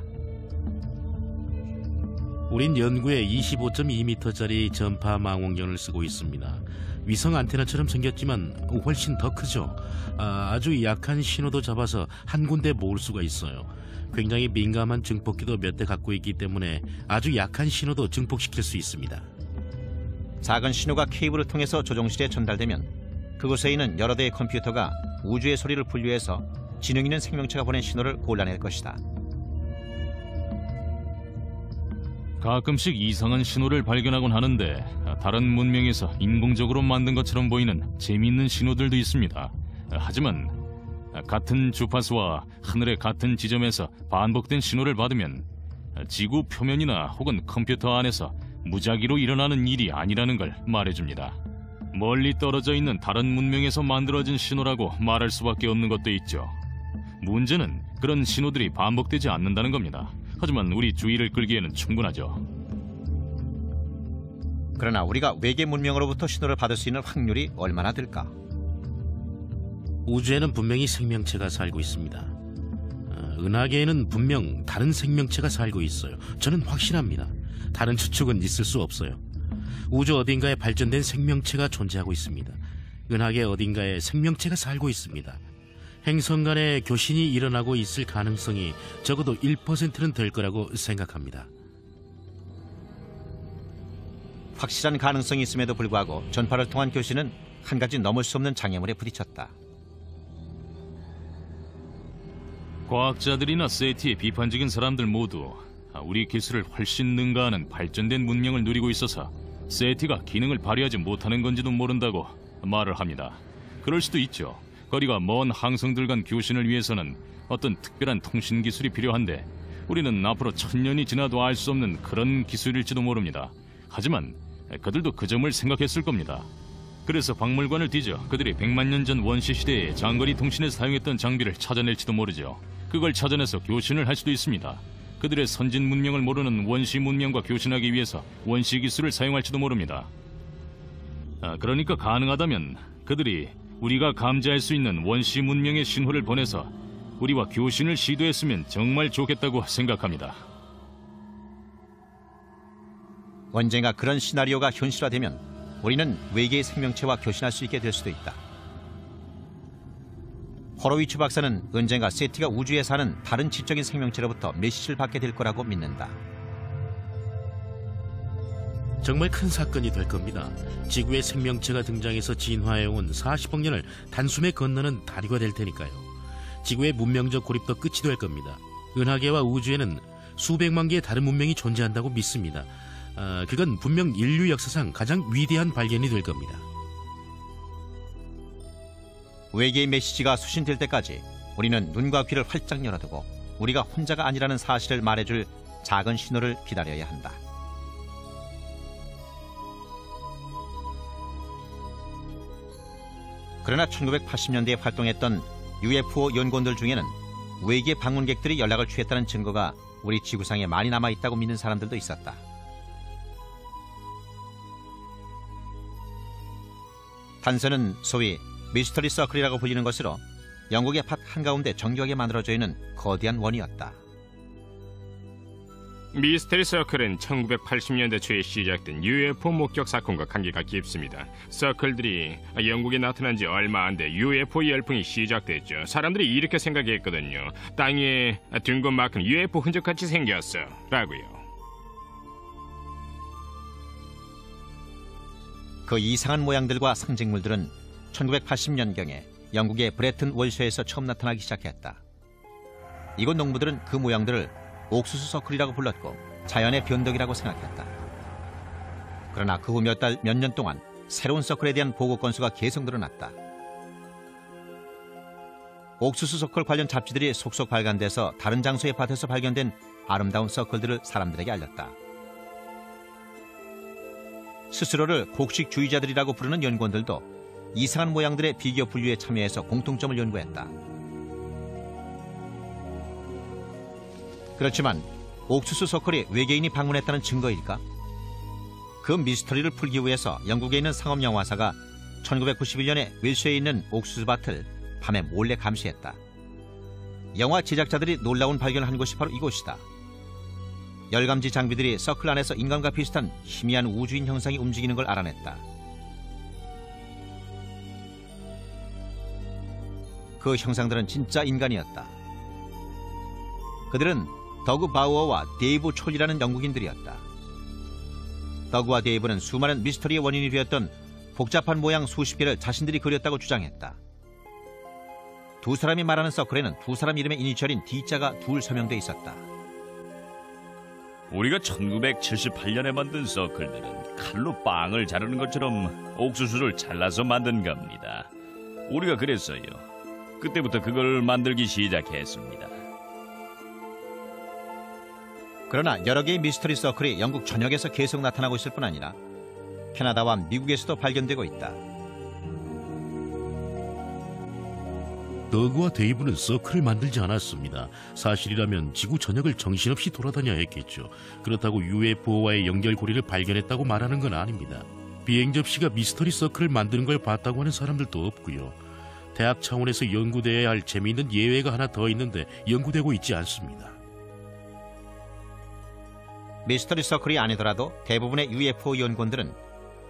우린 연구에 25.2m짜리 전파 망원경을 쓰고 있습니다. 위성 안테나처럼 생겼지만 훨씬 더 크죠. 아주 약한 신호도 잡아서 한 군데 모을 수가 있어요. 굉장히 민감한 증폭기도 몇 대 갖고 있기 때문에 아주 약한 신호도 증폭시킬 수 있습니다. 작은 신호가 케이블을 통해서 조종실에 전달되면 그곳에 있는 여러 대의 컴퓨터가 우주의 소리를 분류해서 지능 있는 생명체가 보낸 신호를 골라낼 것이다. 가끔씩 이상한 신호를 발견하곤 하는데 다른 문명에서 인공적으로 만든 것처럼 보이는 재미있는 신호들도 있습니다. 하지만 같은 주파수와 하늘의 같은 지점에서 반복된 신호를 받으면 지구 표면이나 혹은 컴퓨터 안에서 무작위로 일어나는 일이 아니라는 걸 말해줍니다. 멀리 떨어져 있는 다른 문명에서 만들어진 신호라고 말할 수밖에 없는 것도 있죠. 문제는 그런 신호들이 반복되지 않는다는 겁니다. 하지만 우리 주의를 끌기에는 충분하죠. 그러나 우리가 외계 문명으로부터 신호를 받을 수 있는 확률이 얼마나 될까? 우주에는 분명히 생명체가 살고 있습니다. 은하계에는 분명 다른 생명체가 살고 있어요. 저는 확신합니다. 다른 추측은 있을 수 없어요. 우주 어딘가에 발전된 생명체가 존재하고 있습니다. 은하계 어딘가에 생명체가 살고 있습니다. 행성 간의 교신이 일어나고 있을 가능성이 적어도 1%는 될 거라고 생각합니다. 확실한 가능성이 있음에도 불구하고 전파를 통한 교신은 한 가지 넘을 수 없는 장애물에 부딪혔다. 과학자들이나 세티의 비판적인 사람들 모두 우리 기술을 훨씬 능가하는 발전된 문명을 누리고 있어서 세티가 기능을 발휘하지 못하는 건지도 모른다고 말을 합니다. 그럴 수도 있죠. 거리가 먼 항성들 간 교신을 위해서는 어떤 특별한 통신 기술이 필요한데 우리는 앞으로 1000년이 지나도 알 수 없는 그런 기술일지도 모릅니다. 하지만 그들도 그 점을 생각했을 겁니다. 그래서 박물관을 뒤져 그들이 100만 년 전 원시 시대에 장거리 통신에 사용했던 장비를 찾아낼지도 모르죠. 그걸 찾아내서 교신을 할 수도 있습니다. 그들의 선진 문명을 모르는 원시 문명과 교신하기 위해서 원시 기술을 사용할지도 모릅니다. 그러니까 가능하다면 그들이 우리가 감지할 수 있는 원시 문명의 신호를 보내서 우리와 교신을 시도했으면 정말 좋겠다고 생각합니다. 언젠가 그런 시나리오가 현실화되면 우리는 외계의 생명체와 교신할 수 있게 될 수도 있다. 호로위츠 박사는 언젠가 세티가 우주에 사는 다른 지적인 생명체로부터 메시지를 받게 될 거라고 믿는다. 정말 큰 사건이 될 겁니다. 지구에 생명체가 등장해서 진화해온 40억 년을 단숨에 건너는 다리가 될 테니까요. 지구의 문명적 고립도 끝이 될 겁니다. 은하계와 우주에는 수백만 개의 다른 문명이 존재한다고 믿습니다. 그건 분명 인류 역사상 가장 위대한 발견이 될 겁니다. 외계의 메시지가 수신될 때까지 우리는 눈과 귀를 활짝 열어두고 우리가 혼자가 아니라는 사실을 말해줄 작은 신호를 기다려야 한다. 그러나 1980년대에 활동했던 UFO 연구원들 중에는 외계 방문객들이 연락을 취했다는 증거가 우리 지구상에 많이 남아있다고 믿는 사람들도 있었다. 단서는 소위 미스터리 서클이라고 불리는 것으로 영국의 밭 한가운데 정교하게 만들어져 있는 거대한 원이었다. 미스테리 서클은 1980년대 초에 시작된 UFO 목격 사건과 관계가 깊습니다. 서클들이 영국에 나타난 지 얼마 안 돼 UFO 열풍이 시작됐죠. 사람들이 이렇게 생각했거든요. 땅 위에 둥근 마크는 UFO 흔적같이 생겼어 라고요. 그 이상한 모양들과 상징물들은 1980년경에 영국의 브레튼 월셔에서 처음 나타나기 시작했다. 이곳 농부들은 그 모양들을 옥수수 서클이라고 불렀고 자연의 변덕이라고 생각했다. 그러나 그 후 몇 달, 몇 년 동안 새로운 서클에 대한 보고 건수가 계속 늘어났다. 옥수수 서클 관련 잡지들이 속속 발간돼서 다른 장소의 밭에서 발견된 아름다운 서클들을 사람들에게 알렸다. 스스로를 곡식주의자들이라고 부르는 연구원들도 이상한 모양들의 비교 분류에 참여해서 공통점을 연구했다. 그렇지만 옥수수 서클이 외계인이 방문했다는 증거일까? 그 미스터리를 풀기 위해서 영국에 있는 상업영화사가 1991년에 윌셔에 있는 옥수수밭을 밤에 몰래 감시했다. 영화 제작자들이 놀라운 발견을 한 곳이 바로 이곳이다. 열감지 장비들이 서클 안에서 인간과 비슷한 희미한 우주인 형상이 움직이는 걸 알아냈다. 그 형상들은 진짜 인간이었다. 그들은 더그 바우어와 데이브 촐이라는 영국인들이었다. 더그와 데이브는 수많은 미스터리의 원인이 되었던 복잡한 모양 수십 개를 자신들이 그렸다고 주장했다. 두 사람이 말하는 서클에는 두 사람 이름의 이니셜인 D자가 둘 서명돼 있었다. 우리가 1978년에 만든 서클들은 칼로 빵을 자르는 것처럼 옥수수를 잘라서 만든 겁니다. 우리가 그랬어요. 그때부터 그걸 만들기 시작했습니다. 그러나 여러 개의 미스터리 서클이 영국 전역에서 계속 나타나고 있을 뿐 아니라 캐나다와 미국에서도 발견되고 있다. 더그와 데이브는 서클을 만들지 않았습니다. 사실이라면 지구 전역을 정신없이 돌아다녀야 했겠죠. 그렇다고 UFO와의 연결고리를 발견했다고 말하는 건 아닙니다. 비행 접시가 미스터리 서클을 만드는 걸 봤다고 하는 사람들도 없고요. 대학 차원에서 연구돼야 할 재미있는 예외가 하나 더 있는데 연구되고 있지 않습니다. 미스터리 서클이 아니더라도 대부분의 UFO 연구원들은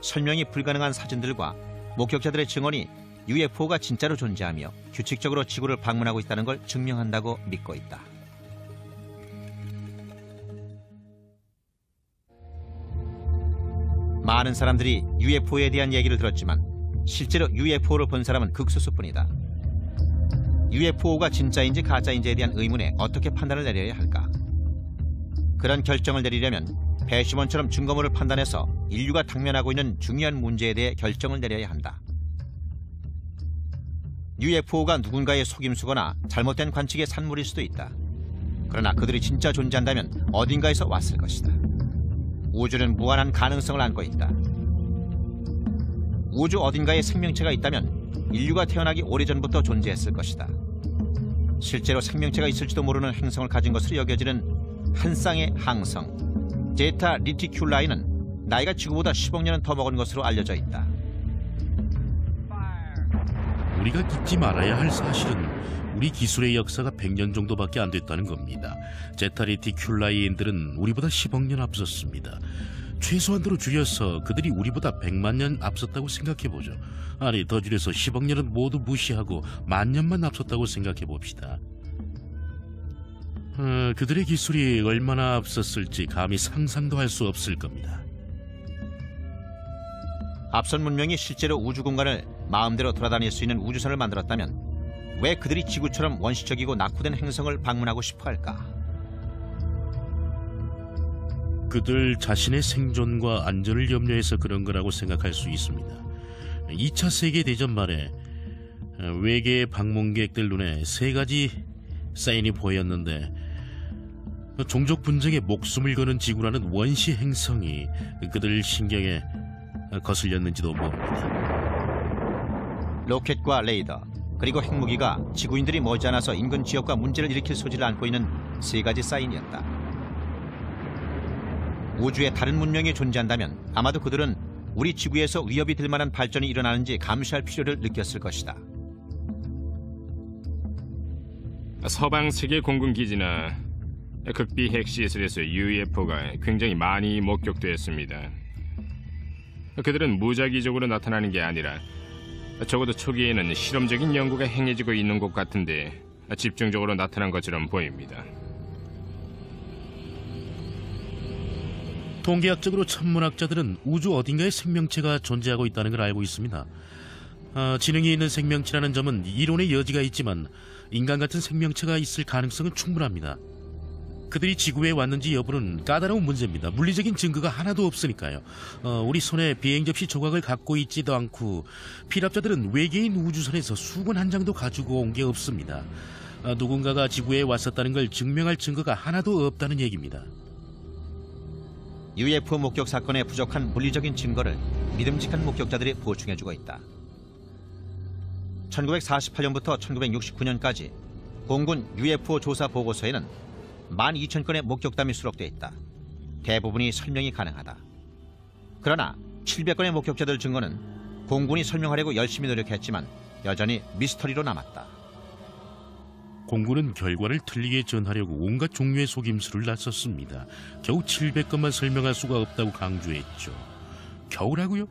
설명이 불가능한 사진들과 목격자들의 증언이 UFO가 진짜로 존재하며 규칙적으로 지구를 방문하고 있다는 걸 증명한다고 믿고 있다. 많은 사람들이 UFO에 대한 얘기를 들었지만 실제로 UFO를 본 사람은 극소수뿐이다. UFO가 진짜인지 가짜인지에 대한 의문에 어떻게 판단을 내려야 할까? 그런 결정을 내리려면 배심원처럼 증거물을 판단해서 인류가 당면하고 있는 중요한 문제에 대해 결정을 내려야 한다. UFO가 누군가의 속임수거나 잘못된 관측의 산물일 수도 있다. 그러나 그들이 진짜 존재한다면 어딘가에서 왔을 것이다. 우주는 무한한 가능성을 안고 있다. 우주 어딘가에 생명체가 있다면 인류가 태어나기 오래전부터 존재했을 것이다. 실제로 생명체가 있을지도 모르는 행성을 가진 것으로 여겨지는 한 쌍의 항성 제타 리티큘라이는 나이가 지구보다 10억 년은 더 먹은 것으로 알려져 있다. 우리가 잊지 말아야 할 사실은 우리 기술의 역사가 100년 정도밖에 안 됐다는 겁니다. 제타 리티큘라이인들은 우리보다 10억 년 앞섰습니다. 최소한으로 줄여서 그들이 우리보다 100만 년 앞섰다고 생각해보죠. 아니, 더 줄여서 10억 년은 모두 무시하고 10,000년만 앞섰다고 생각해봅시다. 그들의 기술이 얼마나 앞섰을지 감히 상상도 할 수 없을 겁니다. 앞선 문명이 실제로 우주 공간을 마음대로 돌아다닐 수 있는 우주선을 만들었다면 왜 그들이 지구처럼 원시적이고 낙후된 행성을 방문하고 싶어 할까? 그들 자신의 생존과 안전을 염려해서 그런 거라고 생각할 수 있습니다. 2차 세계대전 말에 외계 방문객들 눈에 3가지 사인이 보였는데 종족 분쟁에 목숨을 거는 지구라는 원시 행성이 그들 신경에 거슬렸는지도 모릅니다. 로켓과 레이더 그리고 핵무기가 지구인들이 머지않아서 인근 지역과 문제를 일으킬 소지를 안고 있는 3가지 사인이었다. 우주에 다른 문명이 존재한다면 아마도 그들은 우리 지구에서 위협이 될 만한 발전이 일어나는지 감시할 필요를 느꼈을 것이다. 서방 세계 공군 기지나 극비 핵시설에서 UFO가 굉장히 많이 목격됐습니다. 그들은 무작위적으로 나타나는 게 아니라 적어도 초기에는 실험적인 연구가 행해지고 있는 것 같은데 집중적으로 나타난 것처럼 보입니다. 통계학적으로 천문학자들은 우주 어딘가에 생명체가 존재하고 있다는 걸 알고 있습니다. 지능이 있는 생명체라는 점은 이론의 여지가 있지만 인간 같은 생명체가 있을 가능성은 충분합니다. 그들이 지구에 왔는지 여부는 까다로운 문제입니다. 물리적인 증거가 하나도 없으니까요. 우리 손에 비행 접시 조각을 갖고 있지도 않고 피랍자들은 외계인 우주선에서 수건 한 장도 가지고 온 게 없습니다. 누군가가 지구에 왔었다는 걸 증명할 증거가 하나도 없다는 얘기입니다. UFO 목격 사건의 부족한 물리적인 증거를 믿음직한 목격자들이 보충해주고 있다. 1948년부터 1969년까지 공군 UFO 조사 보고서에는 12,000건의 목격담이 수록되어 있다. 대부분이 설명이 가능하다. 그러나 700건의 목격자들 증거는 공군이 설명하려고 열심히 노력했지만 여전히 미스터리로 남았다. 공군은 결과를 틀리게 전하려고 온갖 종류의 속임수를 나섰습니다. 겨우 700건만 설명할 수가 없다고 강조했죠. 겨우라고요?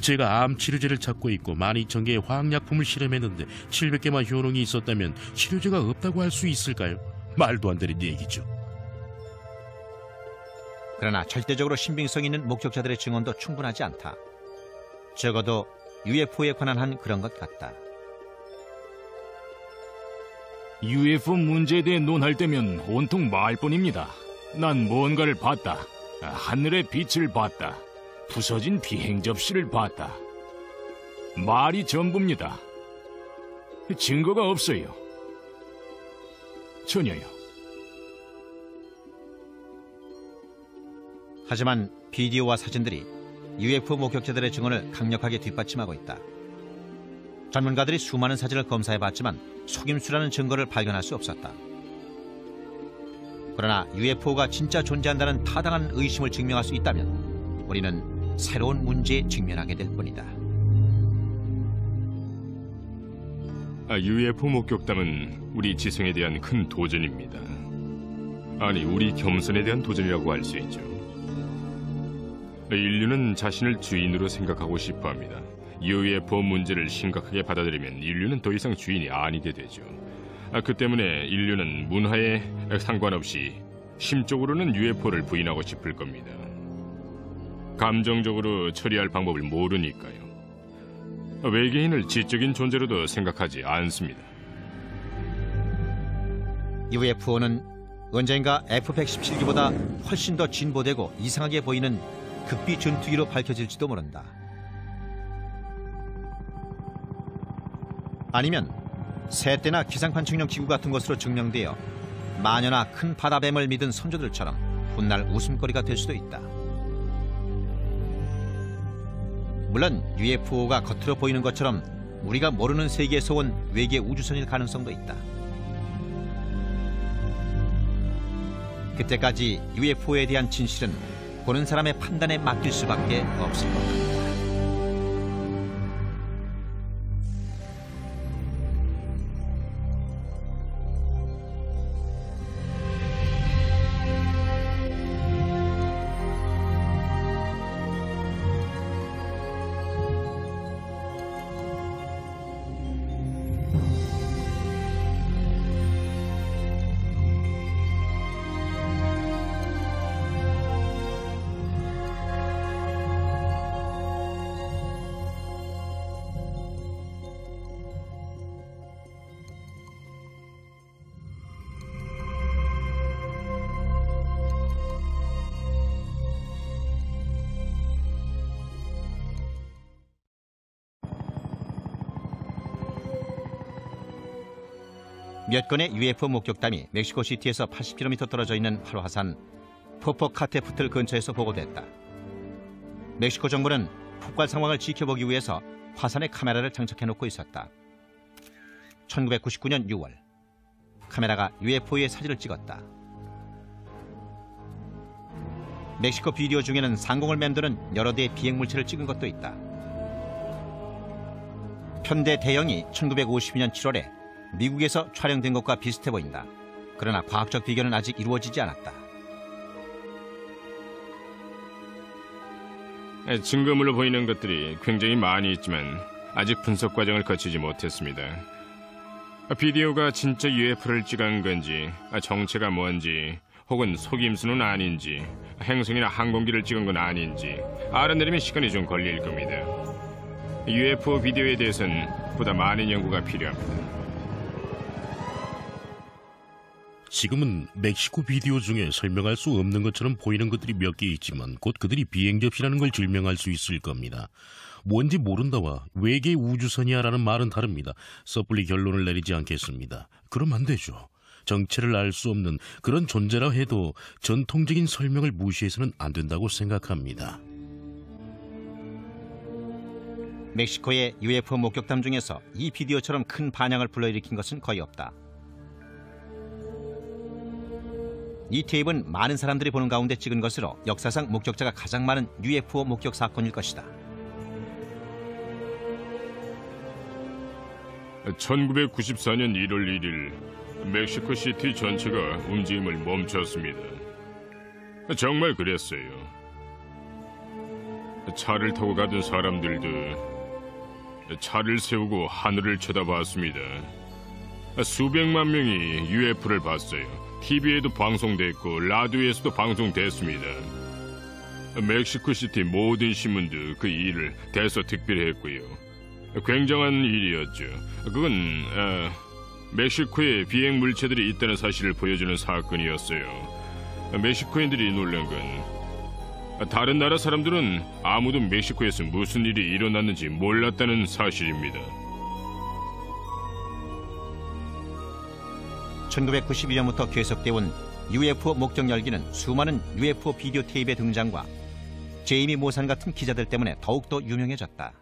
제가 암 치료제를 찾고 있고 12,000개의 화학약품을 실험했는데 700개만 효능이 있었다면 치료제가 없다고 할 수 있을까요? 말도 안 되는 얘기죠. 그러나 절대적으로 신빙성 있는 목격자들의 증언도 충분하지 않다. 적어도 UFO에 관한 한 그런 것 같다. UFO 문제에 대해 논할 때면 온통 말뿐입니다. 난 뭔가를 봤다. 하늘의 빛을 봤다. 부서진 비행 접시를 봤다. 말이 전부입니다. 증거가 없어요. 전혀요. 하지만 비디오와 사진들이 UFO 목격자들의 증언을 강력하게 뒷받침하고 있다. 전문가들이 수많은 사진을 검사해봤지만 속임수라는 증거를 발견할 수 없었다. 그러나 UFO가 진짜 존재한다는 타당한 의심을 증명할 수 있다면 우리는 새로운 문제에 직면하게 될 뿐이다. UFO 목격담은 우리 지성에 대한 큰 도전입니다. 아니, 우리 겸손에 대한 도전이라고 할 수 있죠. 인류는 자신을 주인으로 생각하고 싶어합니다. UFO 문제를 심각하게 받아들이면 인류는 더 이상 주인이 아니게 되죠. 그 때문에 인류는 문화에 상관없이 심적으로는 UFO를 부인하고 싶을 겁니다. 감정적으로 처리할 방법을 모르니까요. 외계인을 지적인 존재로도 생각하지 않습니다. UFO는 언젠가 F-117기보다 훨씬 더 진보되고 이상하게 보이는 극비 전투기로 밝혀질지도 모른다. 아니면 새떼나 기상관측용 기구 같은 것으로 증명되어 마녀나 큰 바다뱀을 믿은 선조들처럼 훗날 웃음거리가 될 수도 있다. 물론 UFO가 겉으로 보이는 것처럼 우리가 모르는 세계에서 온 외계 우주선일 가능성도 있다. 그때까지 UFO에 대한 진실은 보는 사람의 판단에 맡길 수밖에 없을 것 같다. 몇 건의 UFO 목격담이 멕시코시티에서 80km 떨어져 있는 활화산 포포카테푸틀 근처에서 보고됐다. 멕시코 정부는 폭발 상황을 지켜보기 위해서 화산에 카메라를 장착해놓고 있었다. 1999년 6월 카메라가 UFO의 사진을 찍었다. 멕시코 비디오 중에는 상공을 맴도는 여러 대의 비행물체를 찍은 것도 있다. 편대 대형이 1952년 7월에 미국에서 촬영된 것과 비슷해 보인다. 그러나 과학적 비교는 아직 이루어지지 않았다. 증거물로 보이는 것들이 굉장히 많이 있지만 아직 분석 과정을 거치지 못했습니다. 비디오가 진짜 UFO를 찍은 건지, 정체가 뭔지, 혹은 속임수는 아닌지, 행성이나 항공기를 찍은 건 아닌지 알아내려면 시간이 좀 걸릴 겁니다. UFO 비디오에 대해서는 보다 많은 연구가 필요합니다. 지금은 멕시코 비디오 중에 설명할 수 없는 것처럼 보이는 것들이 몇 개 있지만 곧 그들이 비행 접시라는 걸 증명할 수 있을 겁니다. 뭔지 모른다와 외계 우주선이야라는 말은 다릅니다. 섣불리 결론을 내리지 않겠습니다. 그럼 안 되죠. 정체를 알 수 없는 그런 존재라 해도 전통적인 설명을 무시해서는 안 된다고 생각합니다. 멕시코의 UFO 목격담 중에서 이 비디오처럼 큰 반향을 불러일으킨 것은 거의 없다. 이 테이프는 많은 사람들이 보는 가운데 찍은 것으로 역사상 목격자가 가장 많은 UFO 목격 사건일 것이다. 1994년 1월 1일 멕시코 시티 전체가 움직임을 멈췄습니다. 정말 그랬어요. 차를 타고 가던 사람들도 차를 세우고 하늘을 쳐다봤습니다. 수백만 명이 UFO를 봤어요. TV에도 방송됐고 라디오에서도 방송됐습니다. 멕시코시티 모든 신문도 그 일을 대서특필했고요. 굉장한 일이었죠. 그건 멕시코에 비행 물체들이 있다는 사실을 보여주는 사건이었어요. 멕시코인들이 놀란 건 다른 나라 사람들은 아무도 멕시코에서 무슨 일이 일어났는지 몰랐다는 사실입니다. 1992년부터 계속되어 온 UFO 목격 열기는 수많은 UFO 비디오 테이프의 등장과 제이미 모산 같은 기자들 때문에 더욱더 유명해졌다.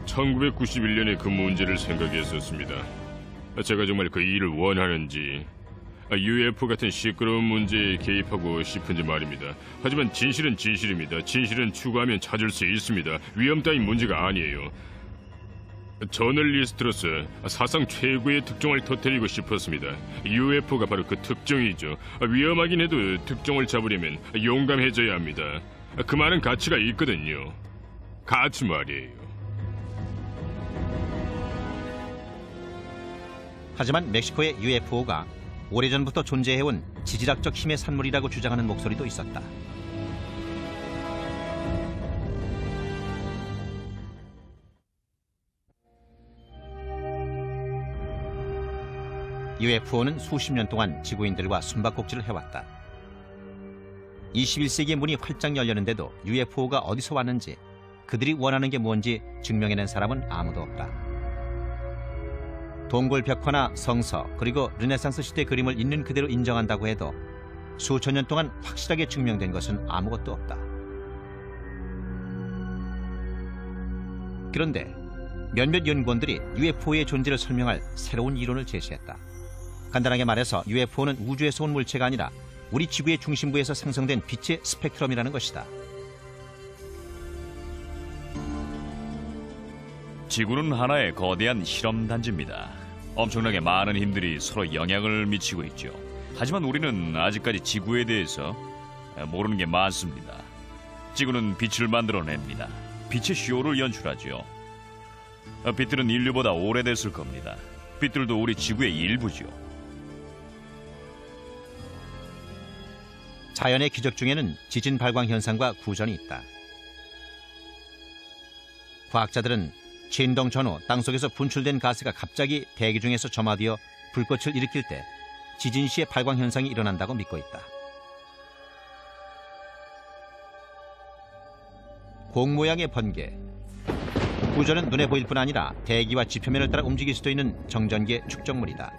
(1991년에) 그 문제를 생각했었습니다. 제가 정말 그 일을 원하는지, UFO 같은 시끄러운 문제에 개입하고 싶은지 말입니다. 하지만 진실은 진실입니다. 진실은 추구하면 찾을 수 있습니다. 위험 따윈 문제가 아니에요. 저널리스트로서 사상 최고의 특종을 터뜨리고 싶었습니다. UFO가 바로 그 특종이죠. 위험하긴 해도 특종을 잡으려면 용감해져야 합니다. 그 많은 가치가 있거든요. 가치 말이에요. 하지만 멕시코의 UFO가 오래전부터 존재해온 지질학적 힘의 산물이라고 주장하는 목소리도 있었다. UFO는 수십 년 동안 지구인들과 숨바꼭질을 해왔다. 21세기의 문이 활짝 열렸는데도 UFO가 어디서 왔는지, 그들이 원하는 게 뭔지 증명해낸 사람은 아무도 없다. 동굴 벽화나 성서, 그리고 르네상스 시대 그림을 있는 그대로 인정한다고 해도 수천 년 동안 확실하게 증명된 것은 아무것도 없다. 그런데 몇몇 연구원들이 UFO의 존재를 설명할 새로운 이론을 제시했다. 간단하게 말해서 UFO는 우주에서 온 물체가 아니라 우리 지구의 중심부에서 생성된 빛의 스펙트럼이라는 것이다. 지구는 하나의 거대한 실험 단지입니다. 엄청나게 많은 힘들이 서로 영향을 미치고 있죠. 하지만 우리는 아직까지 지구에 대해서 모르는 게 많습니다. 지구는 빛을 만들어냅니다. 빛의 쇼를 연출하죠. 빛들은 인류보다 오래됐을 겁니다. 빛들도 우리 지구의 일부죠. 자연의 기적 중에는 지진 발광 현상과 구전이 있다. 과학자들은 진동 전후 땅속에서 분출된 가스가 갑자기 대기 중에서 점화되어 불꽃을 일으킬 때 지진 시의 발광 현상이 일어난다고 믿고 있다. 공 모양의 번개. 구전은 눈에 보일 뿐 아니라 대기와 지표면을 따라 움직일 수도 있는 정전기의 축적물이다.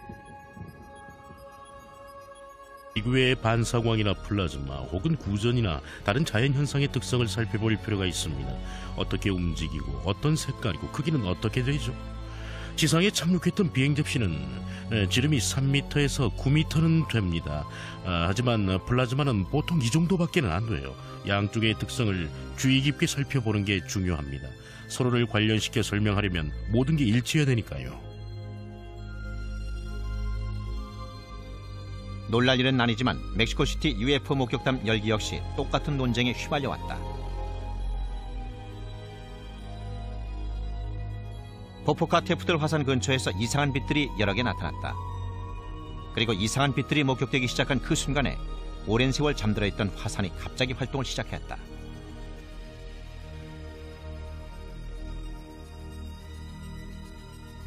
지구의 반사광이나 플라즈마 혹은 구전이나 다른 자연현상의 특성을 살펴볼 필요가 있습니다. 어떻게 움직이고 어떤 색깔이고 크기는 어떻게 되죠? 지상에 착륙했던 비행 접시는 지름이 3m에서 9m는 됩니다. 하지만 플라즈마는 보통 이 정도밖에는 안 돼요. 양쪽의 특성을 주의 깊게 살펴보는 게 중요합니다. 서로를 관련시켜 설명하려면 모든 게 일치해야 되니까요. 놀랄 일은 아니지만 멕시코시티 UFO 목격담 열기 역시 똑같은 논쟁에 휘말려왔다. 포포카 테프들 화산 근처에서 이상한 빛들이 여러 개 나타났다. 그리고 이상한 빛들이 목격되기 시작한 그 순간에 오랜 세월 잠들어 있던 화산이 갑자기 활동을 시작했다.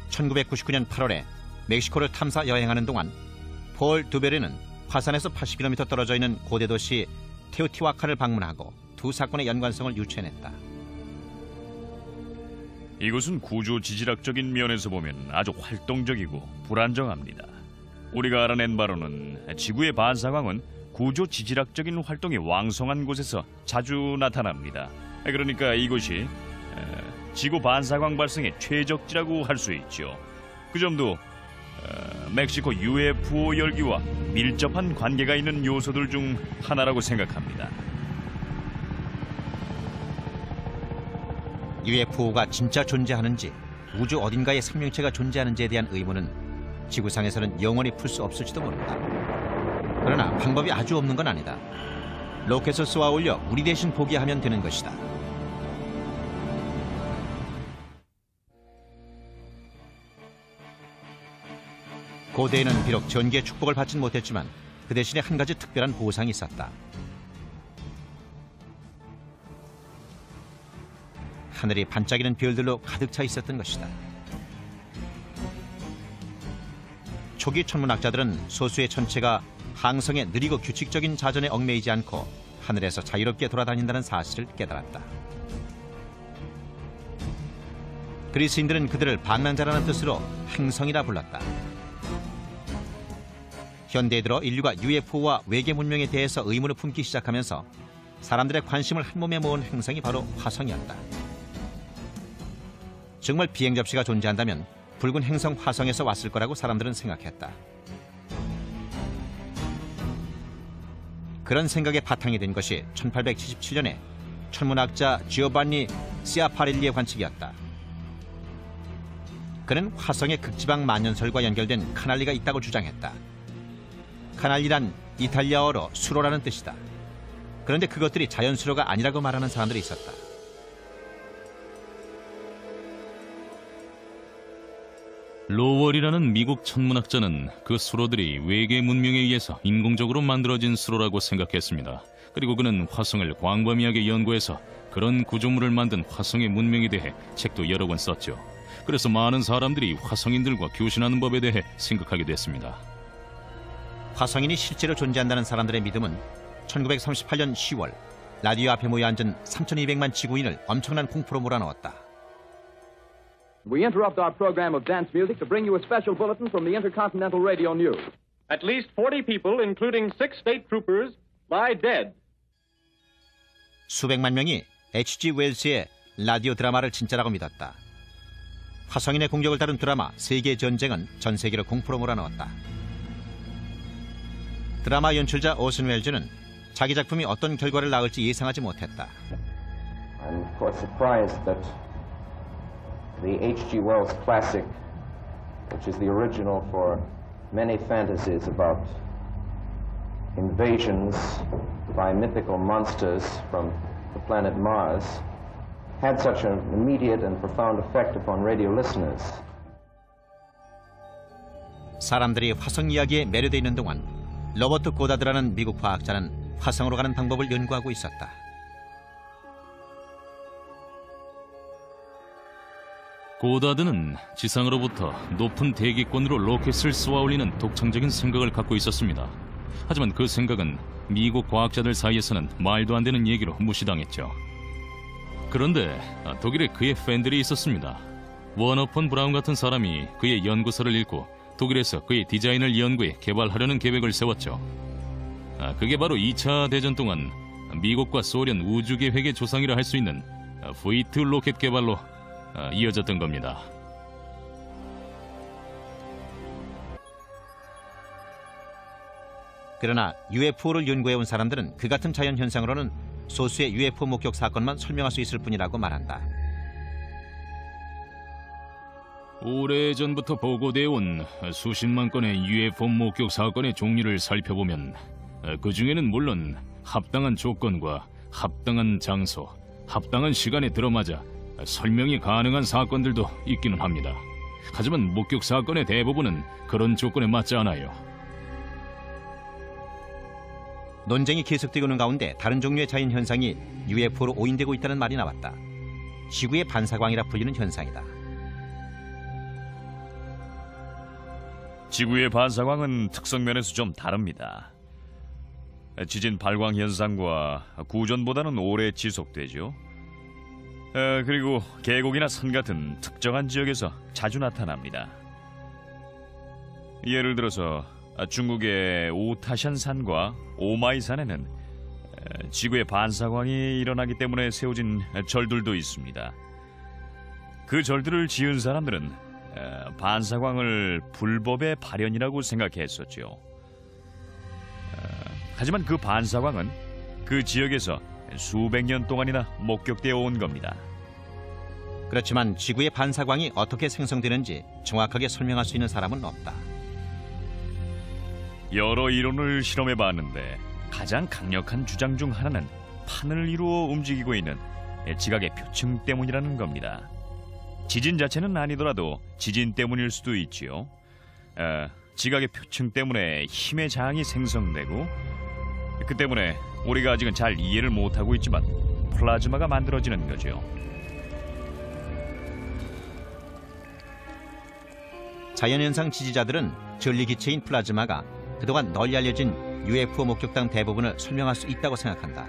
(1999년 8월에) 멕시코를 탐사 여행하는 동안 폴 두베르는 화산에서 80km 떨어져 있는 고대 도시 테오티와칸을 방문하고 두 사건의 연관성을 유추해냈다. 이곳은 구조 지질학적인 면에서 보면 아주 활동적이고 불안정합니다. 우리가 알아낸 바로는 지구의 반사광은 구조 지질학적인 활동이 왕성한 곳에서 자주 나타납니다. 그러니까 이곳이 지구 반사광 발생의 최적지라고 할 수 있죠. 그 점도 멕시코 UFO 열기와 밀접한 관계가 있는 요소들 중 하나라고 생각합니다. UFO가 진짜 존재하는지, 우주 어딘가에 생명체가 존재하는지에 대한 의문은 지구상에서는 영원히 풀 수 없을지도 모른다. 그러나 방법이 아주 없는 건 아니다. 로켓을 쏘아 올려 우리 대신 보게 하면 되는 것이다. 고대에는 비록 전기의 축복을 받진 못했지만 그 대신에 한 가지 특별한 보상이 있었다. 하늘이 반짝이는 별들로 가득 차 있었던 것이다. 초기 천문학자들은 소수의 천체가 항성의 느리고 규칙적인 자전에 얽매이지 않고 하늘에서 자유롭게 돌아다닌다는 사실을 깨달았다. 그리스인들은 그들을 방랑자라는 뜻으로 행성이라 불렀다. 현대에 들어 인류가 UFO와 외계 문명에 대해서 의문을 품기 시작하면서 사람들의 관심을 한몸에 모은 행성이 바로 화성이었다. 정말 비행 접시가 존재한다면 붉은 행성 화성에서 왔을 거라고 사람들은 생각했다. 그런 생각의 바탕이 된 것이 1877년에 천문학자 지오반니 시아파렐리의 관측이었다. 그는 화성의 극지방 만연설과 연결된 카날리가 있다고 주장했다. 카날리란 이탈리아어로 수로라는 뜻이다. 그런데 그것들이 자연수로가 아니라고 말하는 사람들이 있었다. 로월이라는 미국 천문학자는 그 수로들이 외계 문명에 의해서 인공적으로 만들어진 수로라고 생각했습니다. 그리고 그는 화성을 광범위하게 연구해서 그런 구조물을 만든 화성의 문명에 대해 책도 여러 권 썼죠. 그래서 많은 사람들이 화성인들과 교신하는 법에 대해 생각하게 됐습니다. 화성인이 실제로 존재한다는 사람들의 믿음은 1938년 10월 라디오 앞에 모여 앉은 3,200만 지구인을 엄청난 공포로 몰아넣었다. We interrupt our program of dance music to bring you a special bulletin from the Intercontinental Radio News. At least 40 people, including 6 state troopers, lie dead. 수백만 명이 H.G. 웰스의 라디오 드라마를 진짜라고 믿었다. 화성인의 공격을 다룬 드라마 세계 전쟁은 전 세계로 공포로 몰아넣었다. 드라마 연출자 오슨 웰즈는 자기 작품이 어떤 결과를 낳을지 예상하지 못했다. I'm of course surprised that the H.G. Wells classic, which is the original for many fantasies about invasions by mythical monsters from the planet Mars, had such an immediate and profound effect upon radio listeners. 사람들이 화성 이야기에 매료돼 있는 동안 로버트 고다드라는 미국 과학자는 화성으로 가는 방법을 연구하고 있었다. 고다드는 지상으로부터 높은 대기권으로 로켓을 쏘아 올리는 독창적인 생각을 갖고 있었습니다. 하지만 그 생각은 미국 과학자들 사이에서는 말도 안 되는 얘기로 무시당했죠. 그런데 독일에 그의 팬들이 있었습니다. 워너 폰 브라운 같은 사람이 그의 연구서를 읽고 독일에서 그의 디자인을 연구해 개발하려는 계획을 세웠죠. 그게 바로 2차 대전 동안 미국과 소련 우주계획의 조상이라 할 수 있는 V2 로켓 개발로 이어졌던 겁니다. 그러나 UFO를 연구해온 사람들은 그 같은 자연현상으로는 소수의 UFO 목격 사건만 설명할 수 있을 뿐이라고 말한다. 오래전부터 보고되어 온 수십만 건의 UFO 목격 사건의 종류를 살펴보면 그 중에는 물론 합당한 조건과 합당한 장소, 합당한 시간에 들어맞아 설명이 가능한 사건들도 있기는 합니다. 하지만 목격 사건의 대부분은 그런 조건에 맞지 않아요. 논쟁이 계속되고 있는 가운데 다른 종류의 자연 현상이 UFO로 오인되고 있다는 말이 나왔다. 지구의 반사광이라 불리는 현상이다. 지구의 반사광은 특성면에서 좀 다릅니다. 지진 발광 현상과 구전보다는 오래 지속되죠. 그리고 계곡이나 산 같은 특정한 지역에서 자주 나타납니다. 예를 들어서 중국의 우타샨산과 오마이산에는 지구의 반사광이 일어나기 때문에 세워진 절들도 있습니다. 그 절들을 지은 사람들은 반사광을 불법의 발현이라고 생각했었죠. 하지만 그 반사광은 그 지역에서 수백 년 동안이나 목격되어 온 겁니다. 그렇지만 지구의 반사광이 어떻게 생성되는지 정확하게 설명할 수 있는 사람은 없다. 여러 이론을 실험해 봤는데 가장 강력한 주장 중 하나는 판을 이루어 움직이고 있는 지각의 표층 때문이라는 겁니다. 지진 자체는 아니더라도 지진 때문일 수도 있지요. 지각의 표층 때문에 힘의 장이 생성되고 그 때문에 우리가 아직은 잘 이해를 못하고 있지만 플라즈마가 만들어지는 거죠. 자연현상 지지자들은 전리기체인 플라즈마가 그동안 널리 알려진 UFO 목격담 대부분을 설명할 수 있다고 생각한다.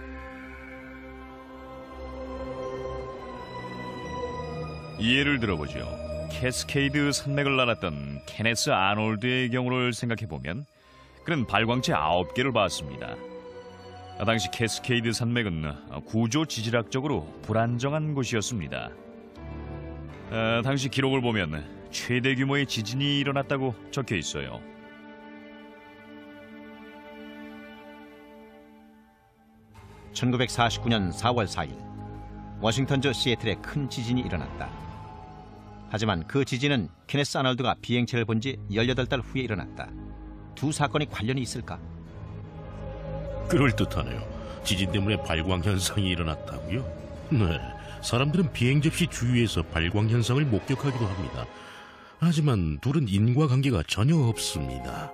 예를 들어보죠. 캐스케이드 산맥을 날았던 케네스 아놀드의 경우를 생각해보면 그는 발광체 9개를 봤습니다. 당시 캐스케이드 산맥은 구조 지질학적으로 불안정한 곳이었습니다. 당시 기록을 보면 최대 규모의 지진이 일어났다고 적혀 있어요. (1949년 4월 4일) 워싱턴주 시애틀에 큰 지진이 일어났다. 하지만 그 지진은 케네스 아놀드가 비행체를 본 지 18달 후에 일어났다. 두 사건이 관련이 있을까? 그럴듯하네요. 지진 때문에 발광 현상이 일어났다고요? 네, 사람들은 비행 접시 주위에서 발광 현상을 목격하기도 합니다. 하지만 둘은 인과관계가 전혀 없습니다.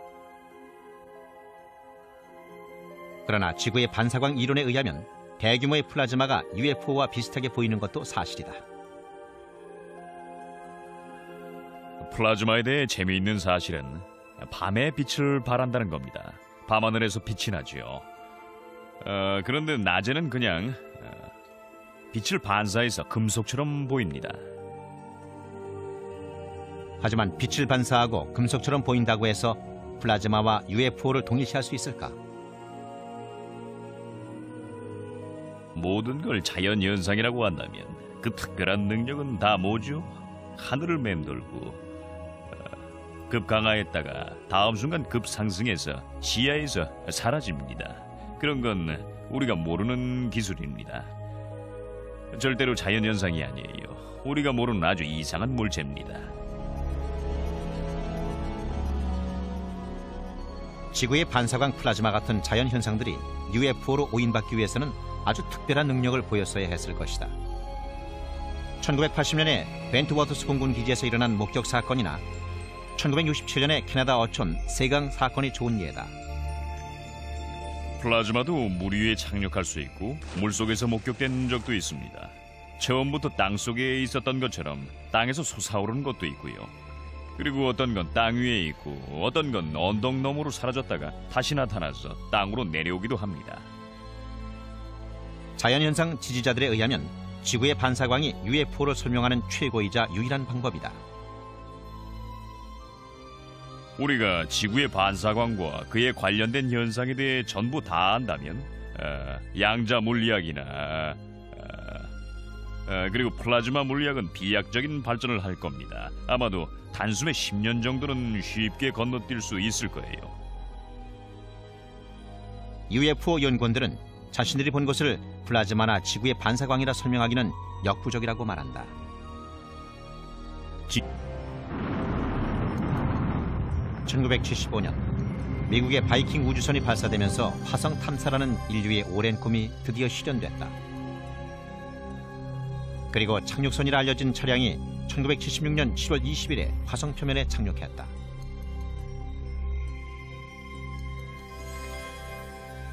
그러나 지구의 반사광 이론에 의하면 대규모의 플라즈마가 UFO와 비슷하게 보이는 것도 사실이다. 플라즈마에 대해 재미있는 사실은 밤에 빛을 발한다는 겁니다. 밤하늘에서 빛이 나죠. 그런데 낮에는 그냥 빛을 반사해서 금속처럼 보입니다. 하지만 빛을 반사하고 금속처럼 보인다고 해서 플라즈마와 UFO를 동일시할 수 있을까? 모든 걸 자연현상이라고 한다면 그 특별한 능력은 다 뭐죠? 하늘을 맴돌고 급 강화했다가 다음 순간 급 상승해서 시야에서 사라집니다. 그런 건 우리가 모르는 기술입니다. 절대로 자연현상이 아니에요. 우리가 모르는 아주 이상한 물체입니다. 지구의 반사광 플라즈마 같은 자연현상들이 UFO로 오인받기 위해서는 아주 특별한 능력을 보였어야 했을 것이다. 1980년에 벤트워터스 공군 기지에서 일어난 목격 사건이나 1967년에 캐나다 어촌 세강 사건이 좋은 예다. 플라즈마도 물 위에 착륙할 수 있고 물속에서 목격된 적도 있습니다. 처음부터 땅속에 있었던 것처럼 땅에서 솟아오르는 것도 있고요. 그리고 어떤 건 땅 위에 있고 어떤 건 언덕 너머로 사라졌다가 다시 나타나서 땅으로 내려오기도 합니다. 자연현상 지지자들에 의하면 지구의 반사광이 UFO를 설명하는 최고이자 유일한 방법이다. 우리가 지구의 반사광과 그에 관련된 현상에 대해 전부 다 안다면 양자 물리학이나 그리고 플라즈마 물리학은 비약적인 발전을 할 겁니다. 아마도 단숨에 10년 정도는 쉽게 건너뛸 수 있을 거예요. UFO 연구원들은 자신들이 본 것을 플라즈마나 지구의 반사광이라 설명하기는 역부족이라고 말한다. 1975년 미국의 바이킹 우주선이 발사되면서 화성 탐사라는 인류의 오랜 꿈이 드디어 실현됐다. 그리고 착륙선이라 알려진 차량이 1976년 7월 20일에 화성 표면에 착륙했다.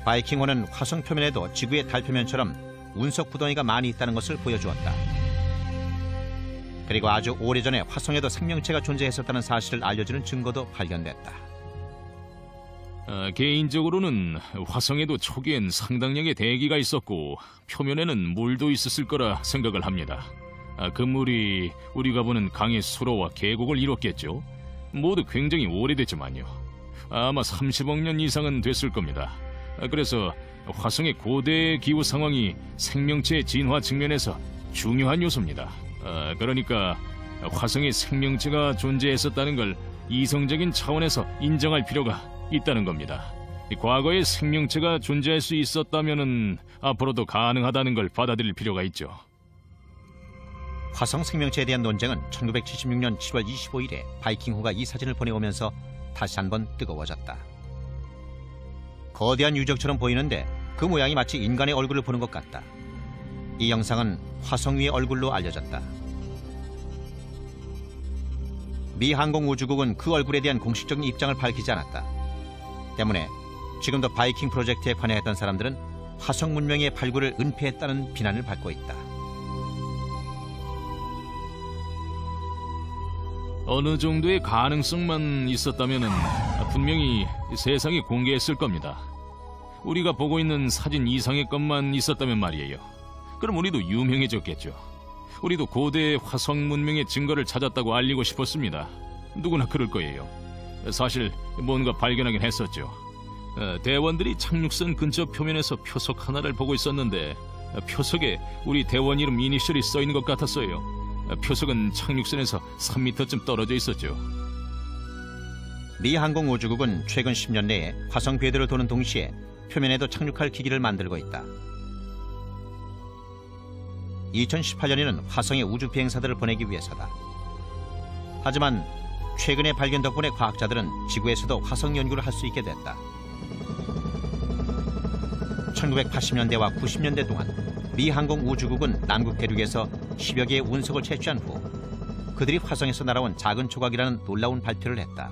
바이킹호는 화성 표면에도 지구의 달 표면처럼 운석 구덩이가 많이 있다는 것을 보여주었다. 그리고 아주 오래전에 화성에도 생명체가 존재했었다는 사실을 알려주는 증거도 발견됐다. 개인적으로는 화성에도 초기엔 상당량의 대기가 있었고 표면에는 물도 있었을 거라 생각을 합니다. 그 물이 우리가 보는 강의 수로와 계곡을 이뤘겠죠. 모두 굉장히 오래됐지만요. 아마 30억 년 이상은 됐을 겁니다. 그래서 화성의 고대 기후 상황이 생명체의 진화 측면에서 중요한 요소입니다. 그러니까 화성에 생명체가 존재했었다는 걸 이성적인 차원에서 인정할 필요가 있다는 겁니다. 과거에 생명체가 존재할 수 있었다면은 앞으로도 가능하다는 걸 받아들일 필요가 있죠. 화성 생명체에 대한 논쟁은 1976년 7월 25일에 바이킹호가 이 사진을 보내오면서 다시 한번 뜨거워졌다. 거대한 유적처럼 보이는데 그 모양이 마치 인간의 얼굴을 보는 것 같다. 이 영상은 화성 위의 얼굴로 알려졌다. 미 항공우주국은 그 얼굴에 대한 공식적인 입장을 밝히지 않았다. 때문에 지금도 바이킹 프로젝트에 관여했던 사람들은 화성 문명의 발굴을 은폐했다는 비난을 받고 있다. 어느 정도의 가능성만 있었다면은 분명히 세상에 공개했을 겁니다. 우리가 보고 있는 사진 이상의 것만 있었다면 말이에요. 그럼 우리도 유명해졌겠죠. 우리도 고대 화성 문명의 증거를 찾았다고 알리고 싶었습니다. 누구나 그럴 거예요. 사실 뭔가 발견하긴 했었죠. 대원들이 착륙선 근처 표면에서 표석 하나를 보고 있었는데 표석에 우리 대원 이름 이니셜이 써있는 것 같았어요. 표석은 착륙선에서 3m쯤 떨어져 있었죠. 미 항공우주국은 최근 10년 내에 화성 궤도를 도는 동시에 표면에도 착륙할 기기를 만들고 있다. 2018년에는 화성에 우주 비행사들을 보내기 위해서다. 하지만 최근의 발견 덕분에 과학자들은 지구에서도 화성 연구를 할 수 있게 됐다. 1980년대와 90년대 동안 미 항공우주국은 남극 대륙에서 10여 개의 운석을 채취한 후 그들이 화성에서 날아온 작은 조각이라는 놀라운 발표를 했다.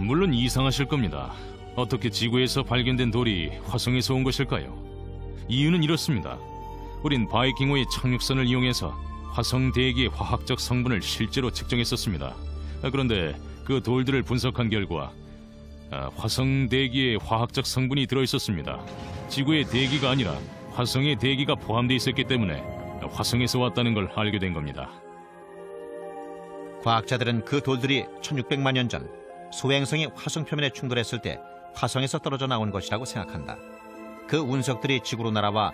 물론 이상하실 겁니다. 어떻게 지구에서 발견된 돌이 화성에서 온 것일까요? 이유는 이렇습니다. 우린 바이킹호의 착륙선을 이용해서 화성 대기의 화학적 성분을 실제로 측정했었습니다. 그런데 그 돌들을 분석한 결과 화성 대기에 화학적 성분이 들어있었습니다. 지구의 대기가 아니라 화성의 대기가 포함되어 있었기 때문에 화성에서 왔다는 걸 알게 된 겁니다. 과학자들은 그 돌들이 1600만 년 전 소행성이 화성 표면에 충돌했을 때 화성에서 떨어져 나온 것이라고 생각한다. 그 운석들이 지구로 날아와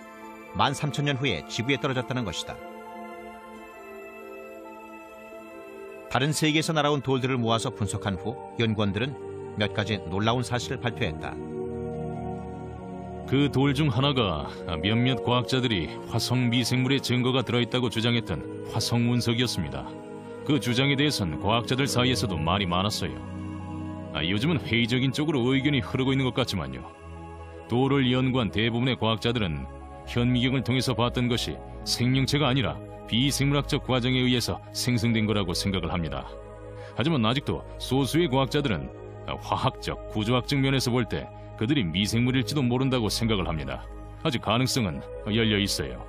13,000년 후에 지구에 떨어졌다는 것이다. 다른 세계에서 날아온 돌들을 모아서 분석한 후 연구원들은 몇 가지 놀라운 사실을 발표했다. 그 돌 중 하나가 몇몇 과학자들이 화성 미생물의 증거가 들어있다고 주장했던 화성 운석이었습니다. 그 주장에 대해선 과학자들 사이에서도 말이 많았어요. 요즘은 회의적인 쪽으로 의견이 흐르고 있는 것 같지만요. 돌을 연구한 대부분의 과학자들은 현미경을 통해서 봤던 것이 생명체가 아니라 비생물학적 과정에 의해서 생성된 거라고 생각을 합니다. 하지만 아직도 소수의 과학자들은 화학적, 구조학적 면에서 볼 때 그들이 미생물일지도 모른다고 생각을 합니다. 아직 가능성은 열려 있어요.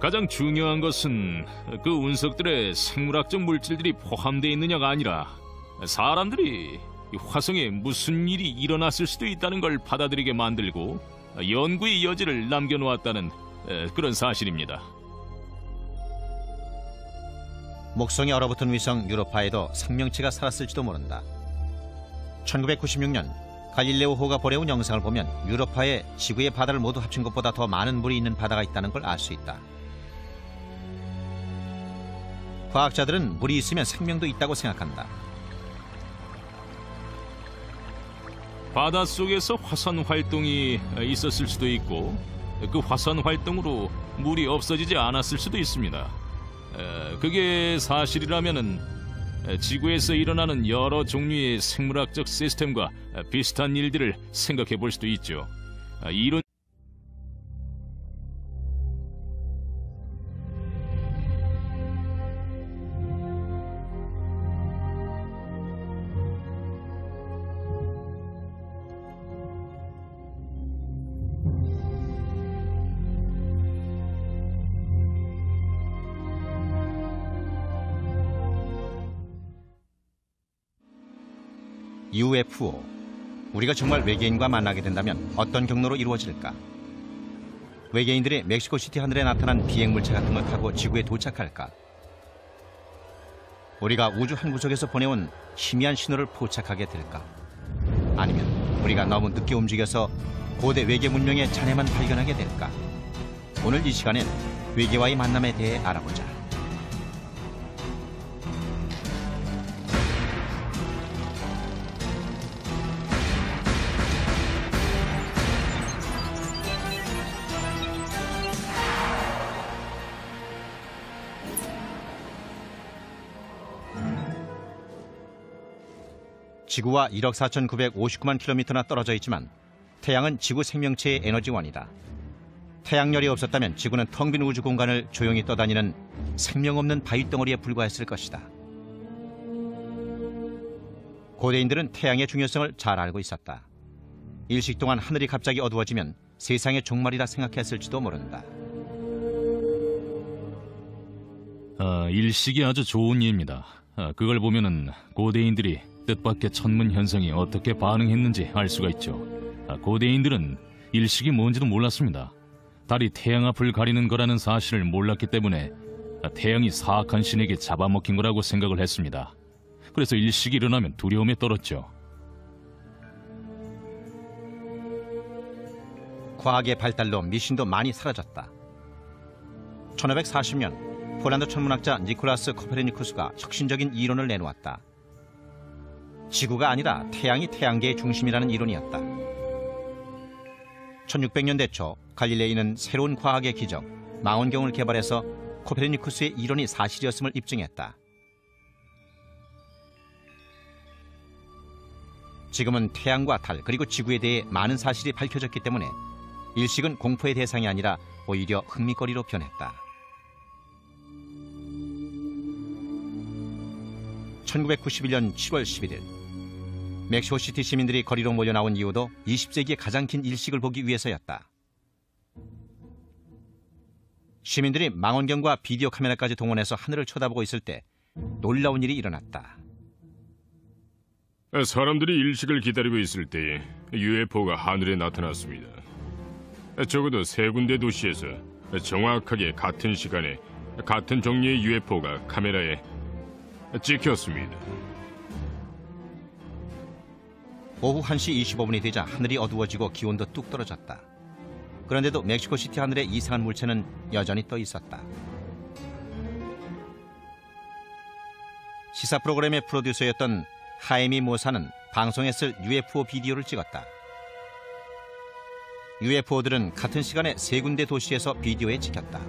가장 중요한 것은 그 운석들에 생물학적 물질들이 포함되어 있느냐가 아니라 사람들이 화성에 무슨 일이 일어났을 수도 있다는 걸 받아들이게 만들고 연구의 여지를 남겨놓았다는 그런 사실입니다. 목성에 얼어붙은 위성 유로파에도 생명체가 살았을지도 모른다. 1996년 갈릴레오호가 보내온 영상을 보면 유로파에 지구의 바다를 모두 합친 것보다 더 많은 물이 있는 바다가 있다는 걸 알 수 있다. 과학자들은 물이 있으면 생명도 있다고 생각한다. 바닷속에서 화산 활동이 있었을 수도 있고 그 화산 활동으로 물이 없어지지 않았을 수도 있습니다. 그게 사실이라면은 지구에서 일어나는 여러 종류의 생물학적 시스템과 비슷한 일들을 생각해 볼 수도 있죠. 이론 UFO. 우리가 정말 외계인과 만나게 된다면 어떤 경로로 이루어질까? 외계인들이 멕시코시티 하늘에 나타난 비행물체 같은 걸 타고 지구에 도착할까? 우리가 우주 한 구석에서 보내온 희미한 신호를 포착하게 될까? 아니면 우리가 너무 늦게 움직여서 고대 외계 문명의 잔해만 발견하게 될까? 오늘 이 시간엔 외계와의 만남에 대해 알아보자. 지구와 1억 4,959만 킬로미터나 떨어져 있지만 태양은 지구 생명체의 에너지원이다. 태양열이 없었다면 지구는 텅 빈 우주 공간을 조용히 떠다니는 생명 없는 바위덩어리에 불과했을 것이다. 고대인들은 태양의 중요성을 잘 알고 있었다. 일식 동안 하늘이 갑자기 어두워지면 세상의 종말이라 생각했을지도 모른다. 일식이 아주 좋은 예입니다. 그걸 보면은 고대인들이 뜻밖의 천문 현상이 어떻게 반응했는지 알 수가 있죠. 고대인들은 일식이 뭔지도 몰랐습니다. 달이 태양 앞을 가리는 거라는 사실을 몰랐기 때문에 태양이 사악한 신에게 잡아먹힌 거라고 생각을 했습니다. 그래서 일식이 일어나면 두려움에 떨었죠. 과학의 발달로 미신도 많이 사라졌다. 1540년 폴란드 천문학자 니콜라스 코페르니쿠스가 혁신적인 이론을 내놓았다. 지구가 아니라 태양이 태양계의 중심이라는 이론이었다. 1600년대 초 갈릴레이는 새로운 과학의 기적, 망원경을 개발해서 코페르니쿠스의 이론이 사실이었음을 입증했다. 지금은 태양과 달 그리고 지구에 대해 많은 사실이 밝혀졌기 때문에 일식은 공포의 대상이 아니라 오히려 흥미거리로 변했다. 1991년 7월 11일 멕시코시티 시민들이 거리로 몰려나온 이유도 20세기의 가장 긴 일식을 보기 위해서였다. 시민들이 망원경과 비디오 카메라까지 동원해서 하늘을 쳐다보고 있을 때 놀라운 일이 일어났다. 사람들이 일식을 기다리고 있을 때에 UFO가 하늘에 나타났습니다. 적어도 3군데 도시에서 정확하게 같은 시간에 같은 종류의 UFO가 카메라에 찍혔습니다. 오후 1시 25분이 되자 하늘이 어두워지고 기온도 뚝 떨어졌다. 그런데도 멕시코시티 하늘에 이상한 물체는 여전히 떠 있었다. 시사 프로그램의 프로듀서였던 하에미 모사는 방송에 쓸 UFO 비디오를 찍었다. UFO들은 같은 시간에 3군데 도시에서 비디오에 찍혔다.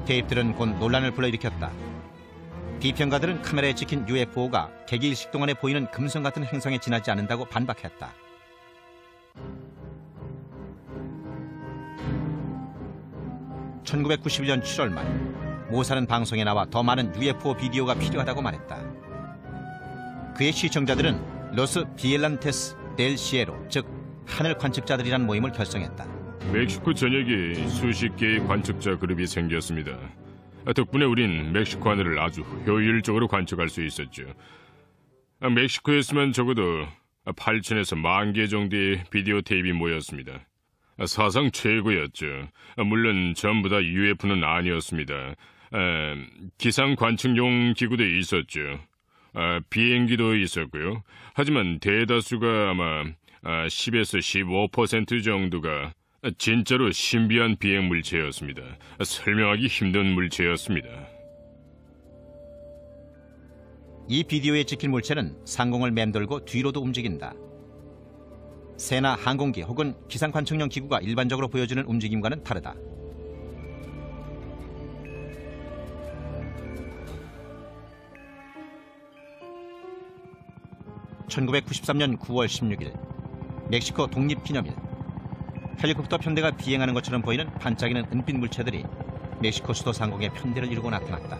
테이프들은 곧 논란을 불러일으켰다. 비평가들은 카메라에 찍힌 UFO가 개기일식 동안에 보이는 금성 같은 행성에 지나지 않는다고 반박했다. (1991년 7월) 말 모사는 방송에 나와 더 많은 UFO 비디오가 필요하다고 말했다. 그의 시청자들은 로스 비엘란테스 델 시에로, 즉 하늘 관측자들이란 모임을 결성했다. 멕시코 전역에 수십 개의 관측자 그룹이 생겼습니다. 덕분에 우린 멕시코 하늘을 아주 효율적으로 관측할 수 있었죠. 멕시코에서만 적어도 8,000에서 10,000개 정도의 비디오 테이프가 모였습니다. 사상 최고였죠. 물론 전부 다 UFO는 아니었습니다. 기상 관측용 기구도 있었죠. 비행기도 있었고요. 하지만 대다수가 아마 10에서 15% 정도가 진짜로 신비한 비행 물체였습니다. 설명하기 힘든 물체였습니다. 이 비디오에 찍힌 물체는 상공을 맴돌고 뒤로도 움직인다. 새나 항공기 혹은 기상 관측용 기구가 일반적으로 보여주는 움직임과는 다르다. 1993년 9월 16일 멕시코 독립기념일. 헬리콥터 편대가 비행하는 것처럼 보이는 반짝이는 은빛 물체들이 멕시코 수도 상공에 편대를 이루고 나타났다.